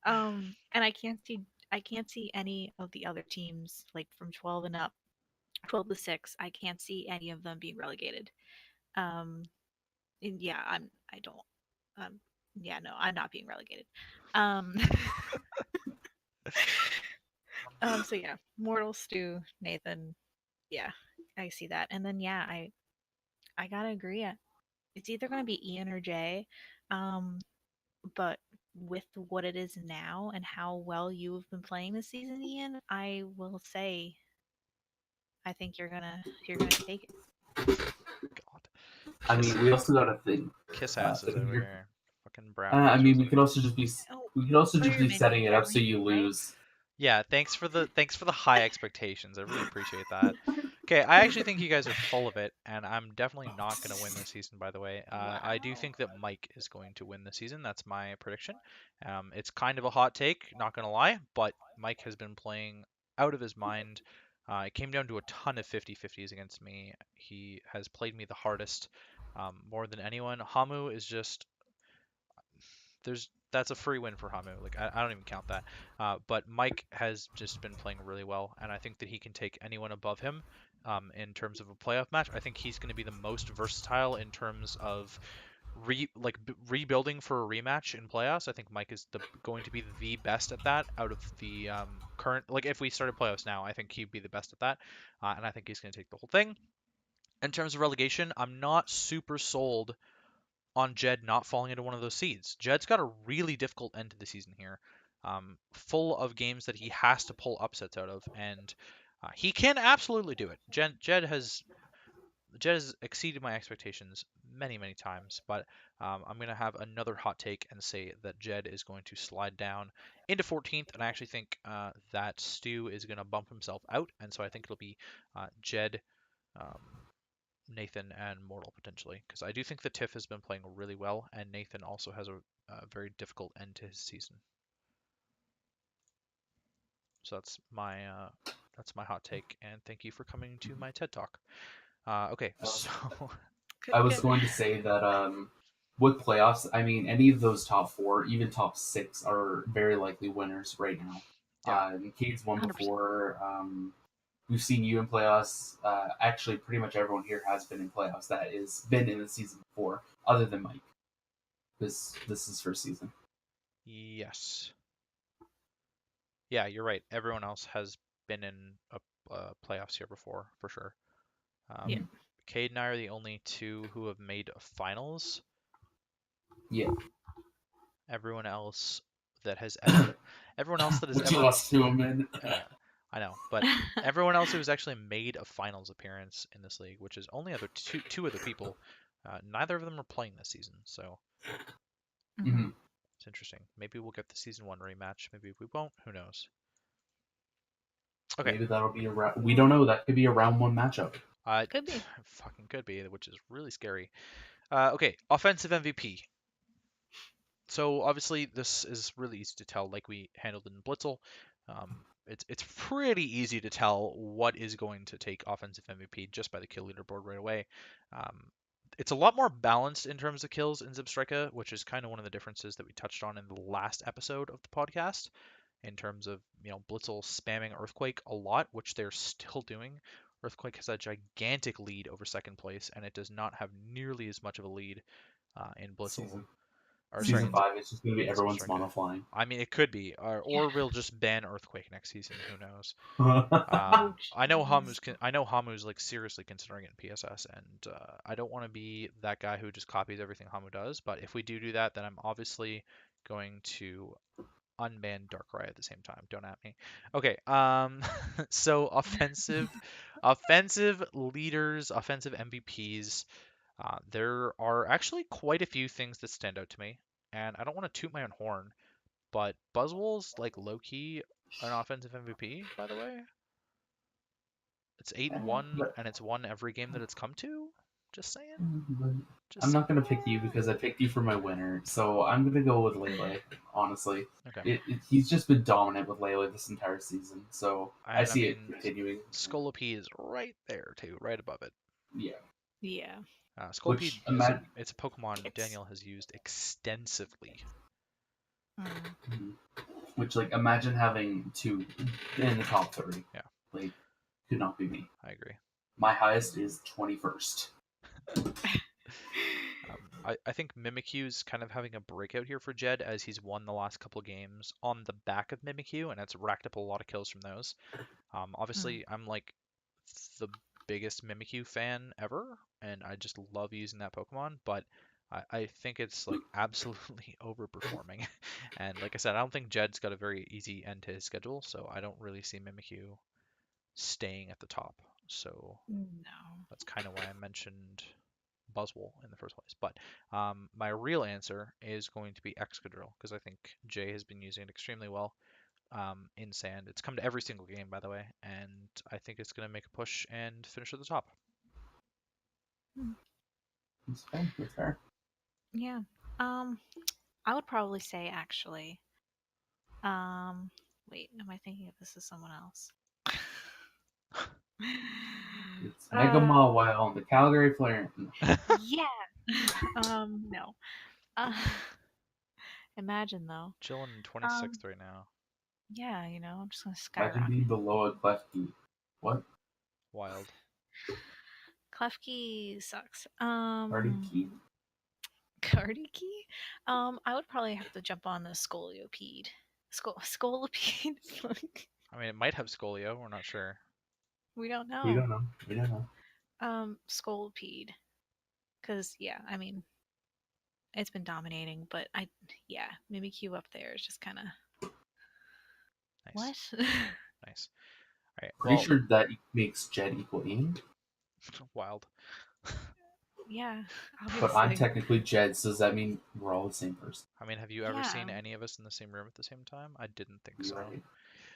And I can't see any of the other teams like from 12 and up, 12 to 6. I can't see any of them being relegated. And yeah, I don't. Yeah, no, I'm not being relegated. Um, so yeah, Mortal Stew, Nathan. Yeah, I see that. And then yeah, I gotta agree. It's either gonna be Ian or Jay. Um, but with what it is now and how well you've been playing this season, Ian, I will say I think you're gonna take it. God. I Kiss mean, we also got to think. kiss asses over Figure- here. Fucking brown I mean, nosers. we could also just be Oh, we could also oh, just you're be winning. setting it You're up so winning, you right? lose. Yeah, thanks for the high expectations. I really appreciate that. Okay, I actually think you guys are full of it, and I'm definitely not going to win this season, by the way. I do Wow. think that Mike is going to win this season. That's my prediction. It's kind of a hot take, not going to lie, but Mike has been playing out of his mind. It came down to a ton of 50-50s against me. He has played me the hardest, more than anyone. Hamu is just that's a free win for Hamu. Like I don't even count that. But Mike has just been playing really well, and I think that he can take anyone above him in terms of a playoff match. I think he's going to be the most versatile in terms of rebuilding for a rematch in playoffs. I think Mike is going to be the best at that out of the current. Like if we started playoffs now, I think he'd be the best at that, and I think he's going to take the whole thing. In terms of relegation, I'm not super sold on Jed not falling into one of those seeds. Jed's got a really difficult end to the season here, full of games that he has to pull upsets out of, and he can absolutely do it. Jed has exceeded my expectations many times, but I'm going to have another hot take and say that Jed is going to slide down into 14th, and I actually think that Stu is going to bump himself out, and so I think it'll be Jed. Um, Nathan and Mortal potentially, because I do think the Tiff has been playing really well, and Nathan also has a very difficult end to his season. So that's my hot take, and thank you for coming to my TED Talk. Okay, I was, so Good, I was good. going to say that with playoffs, I mean, any of those top four, even top six, are very likely winners right now. yeah, Cade's won 100%. before. We've seen you in playoffs. Actually, pretty much everyone here has been in playoffs that is been in the season before, other than Mike. This is first season. yes, yeah, you're right. Everyone else has been in a playoffs here before for sure. Yeah. Um, Cade and I are the only two who have made finals. Yeah, Everyone else that has ever, everyone else that has which you ever lost to him in. Yeah, I know, but everyone else who's actually made a finals appearance in this league, which is only other two other people, neither of them are playing this season, so Hmm. Mhm. it's interesting. Maybe we'll get the season one rematch. Maybe we won't. Who knows? Okay, Maybe that'll be a we don't know. That could be a round one matchup. Could be. fucking could be, which is really scary. Okay, offensive MVP. So obviously this is really easy to tell, like we handled in Blitzel. It's pretty easy to tell what is going to take offensive MVP just by the kill leaderboard right away. Um, it's a lot more balanced in terms of kills in Zipstrika, which is kind of one of the differences that we touched on in the last episode of the podcast. In terms of Blitzel spamming Earthquake a lot, which they're still doing. Earthquake has a gigantic lead over second place, and it does not have nearly as much of a lead in Blitzel Season or sorry, season Hmm. 5 is just going to be in everyone's Zipstrika. mono flying. I mean, it could be, Yeah. or we'll just ban Earthquake next season. Who knows? Oh, jeez. I know Hamu's like seriously considering it in PSS, and I don't want to be that guy who just copies everything Hamu does. But if we do that, then I'm obviously going to unban Darkrai at the same time. Don't at me. Okay. So offensive leaders, offensive MVPs. There are actually quite a few things that stand out to me, and I don't want to toot my own horn, but Buzzwole's like low key an offensive MVP, by the way. It's 8-1 But and it's won every game that it's come to. Just saying. Just I'm saying. not going to pick you because I picked you for my winner. So I'm going to go with Lele, honestly. Okay. He's just been dominant with Lele this entire season. So I And I see it mean, continuing. Scolopy is right there too, right above it. Yeah. Yeah. Scolopy Which, is imagine. it's a Pokemon It's. Daniel has used extensively. Mm. Which, like, imagine having two in the top 30. Yeah, Like, could not be me. I agree. My highest is 21st. I think Mimikyu's kind of having a breakout here for Jed as he's won the last couple games on the back of Mimikyu, and it's racked up a lot of kills from those. Mm. Obviously, I'm like the biggest Mimikyu fan ever, and I just love using that Pokemon, but I think it's like absolutely overperforming. And like I said, I don't think Jed's got a very easy end to his schedule, so I don't really see Mimikyu staying at the top. So No. that's kind of why I mentioned Buzzwole in the first place. But my real answer is going to be Excadrill because I think Jay has been using it extremely well in Sand. It's come to every single game, by the way, and I think it's going to make a push and finish at the top. Mm. It's fair. It's fair. Yeah. I would probably say actually. Wait, am I thinking of this as someone else? It's Mega uh, Mawile on the Calgary Flare. yeah. No. Uh, imagine though. Chilling in Um, 26th right now. yeah, I'm just gonna Imagine being skyrocket. below a Klefki. What? Wild. Klefki sucks. Party key? Cardiac. I would probably have to jump on the Scoliopede. Scolipede. I mean, it might have Scolio. We're not sure. We don't We know. don't know. We don't know. Scolipede. Because yeah, I mean, it's been dominating, but yeah, Mimikyu up there is just kind of Nice. what? Nice. All right. Pretty Well, sure that makes Jed equal Ian. wild. Yeah, But I'm obviously. technically Jed, so does that mean we're all the same person? I mean, have you ever Yeah. seen any of us in the same room at the same time? I didn't think You're so. right.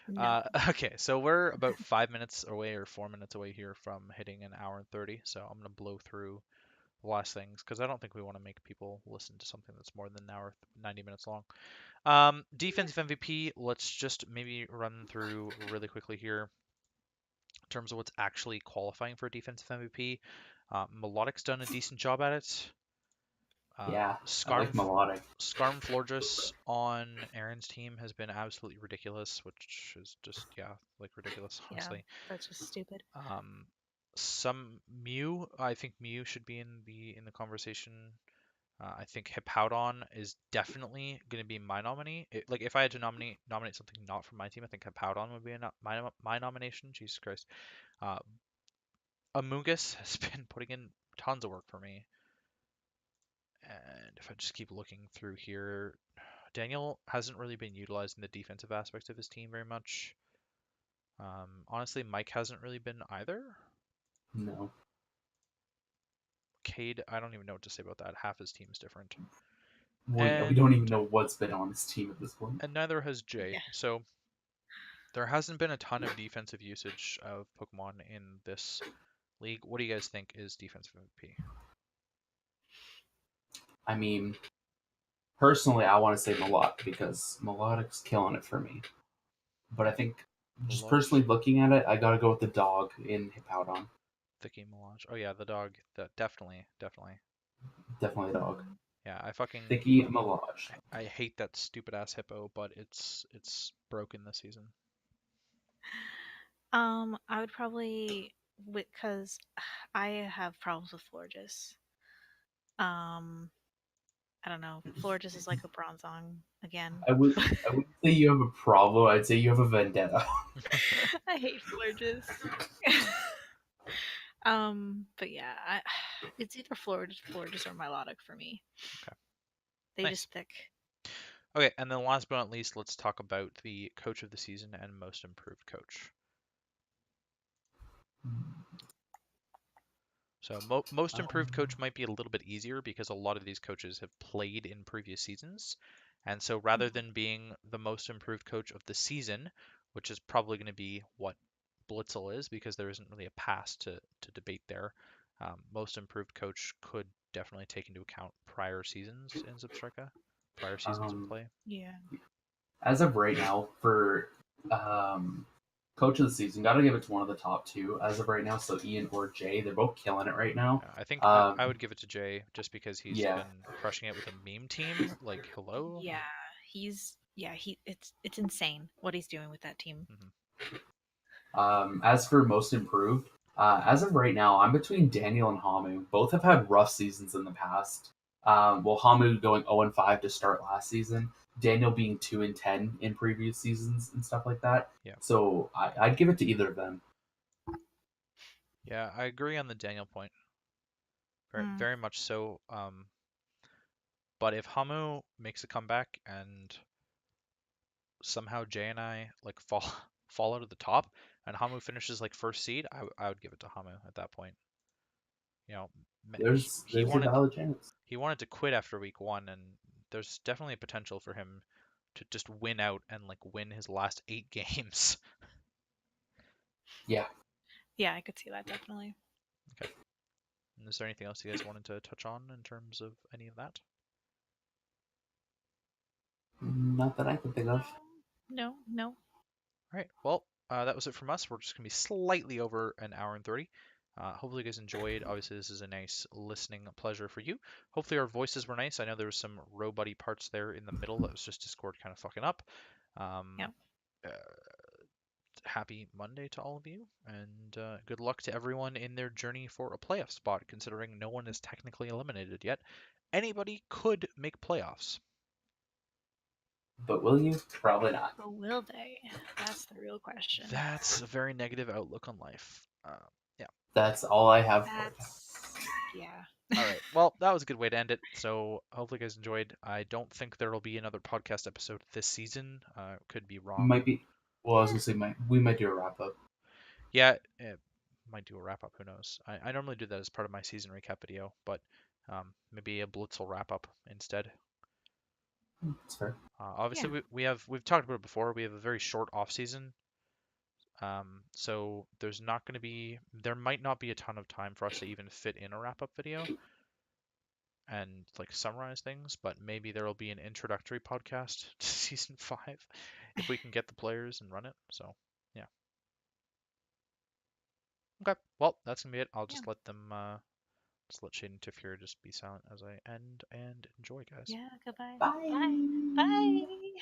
No. Okay, so we're about 5 minutes away or 4 minutes away here from hitting an hour and 30. So I'm gonna blow through the last things because I don't think we want to make people listen to something that's more than an hour, 90 minutes long. Defensive MVP. Let's just maybe run through really quickly here in terms of what's actually qualifying for a defensive MVP. Melodic's done a decent job at it. Yeah, I like Scarm melodic. Scarm Florges on Aaron's team has been absolutely ridiculous, which is just yeah, like ridiculous, Yeah, honestly. that's just stupid. Um, some Mew, I think Mew should be in the conversation. I think Hippowdon is definitely going to be my nominee. Like if I had to nominate something not from my team, I think Hippowdon would be my nomination. Jesus Christ. Uh, Amoonguss has been putting in tons of work for me. And if I just keep looking through here, Daniel hasn't really been utilizing the defensive aspects of his team very much. Honestly, Mike hasn't really been either. No. Cade, I don't even know what to say about that. Half his team is different. Well, yeah, we don't And even know what's been on his team at this point. and neither has Jay. Yeah. So there hasn't been a ton of defensive usage of Pokemon in this league. What do you guys think is defensive MVP? I mean, personally, I want to say Melodic because Melodic's killing it for me. But I think, just Melage? personally looking at it, I gotta go with the dog in Hippowdon. Thicky Melage. Oh yeah, the dog. Definitely, definitely. Definitely a dog. Mm. Yeah, I fucking Thicky Melage. I hate that stupid ass hippo, but it's broken this season. I would probably because I have problems with Florges. Um, I don't know. Florges is like a Bronzong again. I would I wouldn't say you have a problem. I'd say you have a vendetta. I hate Florges. But yeah, it's either Florges or Milotic for me. Okay, They nice. just pick. Okay, and then last but not least, let's talk about the coach of the season and most improved coach. So most improved coach might be a little bit easier because a lot of these coaches have played in previous seasons. And so rather Mhm. than being the most improved coach of the season, which is probably going to be what Blitzel is because there isn't really a pass to debate there, most improved coach could definitely take into account prior seasons in Substrika, prior seasons of Um, play. Yeah. as of right now, for coach of the season, gotta give it to one of the top two as of right now. So Ian or Jay, they're both killing it right now. I think I would give it to Jay just because he's Yeah. been crushing it with a meme team. Like, hello? Yeah. It's insane what he's doing with that team. Hmm. As for most improved, as of right now, I'm between Daniel and Hamu. Both have had rough seasons in the past. Well, Hamu going 0-5 to start last season, Daniel being 2-10 in previous seasons and stuff like that. Yeah. So I'd give it to either of them. Yeah, I agree on the Daniel point. Very, Mm. very much so. But if Hamu makes a comeback and somehow Jay and I like fall fall out of the top and Hamu finishes like first seed, I would give it to Hamu at that point. You know, he There's a wanted valid chance. he wanted to quit after week 1, and there's definitely a potential for him to just win out and like win his last 8 games. Yeah. Yeah, I could see that definitely. Okay. And is there anything else you guys wanted to touch on in terms of any of that? Not that I can think of. No, no. All right. Well, that was it from us. We're just gonna be slightly over an hour and 30. Hopefully you guys enjoyed. Obviously, this is a nice listening pleasure for you. Hopefully our voices were nice. I know there was some robuddy parts there in the middle that was just Discord kind of fucking up. Um, Yep. uh, Happy Monday to all of you, and good luck to everyone in their journey for a playoff spot, considering no one is technically eliminated yet. Anybody could make playoffs. But will you? Probably not. But will they? That's the real question. That's a very negative outlook on life. Yeah. That's all I have for you. That's yeah. All right. Well, that was a good way to end it. So hopefully you guys enjoyed. I don't think there will be another podcast episode this season. Could be wrong. Might be. Well, I was Eh, gonna say we might do a wrap up. Yeah, might do a wrap up. Who knows? I normally do that as part of my season recap video, but maybe a Blitzel wrap up instead. That's fair. Obviously, Yeah. we've talked about it before. We have a very short off season, so there might not be a ton of time for us to even fit in a wrap up video and like summarize things. But maybe there will be an introductory podcast to season 5 if we can get the players and run it. So yeah. Okay. Well, that's gonna be it. I'll Yeah. just let them. Just let Shaden Tifure just be silent as I end and enjoy, guys. Yeah. Goodbye. Bye. Bye. Bye.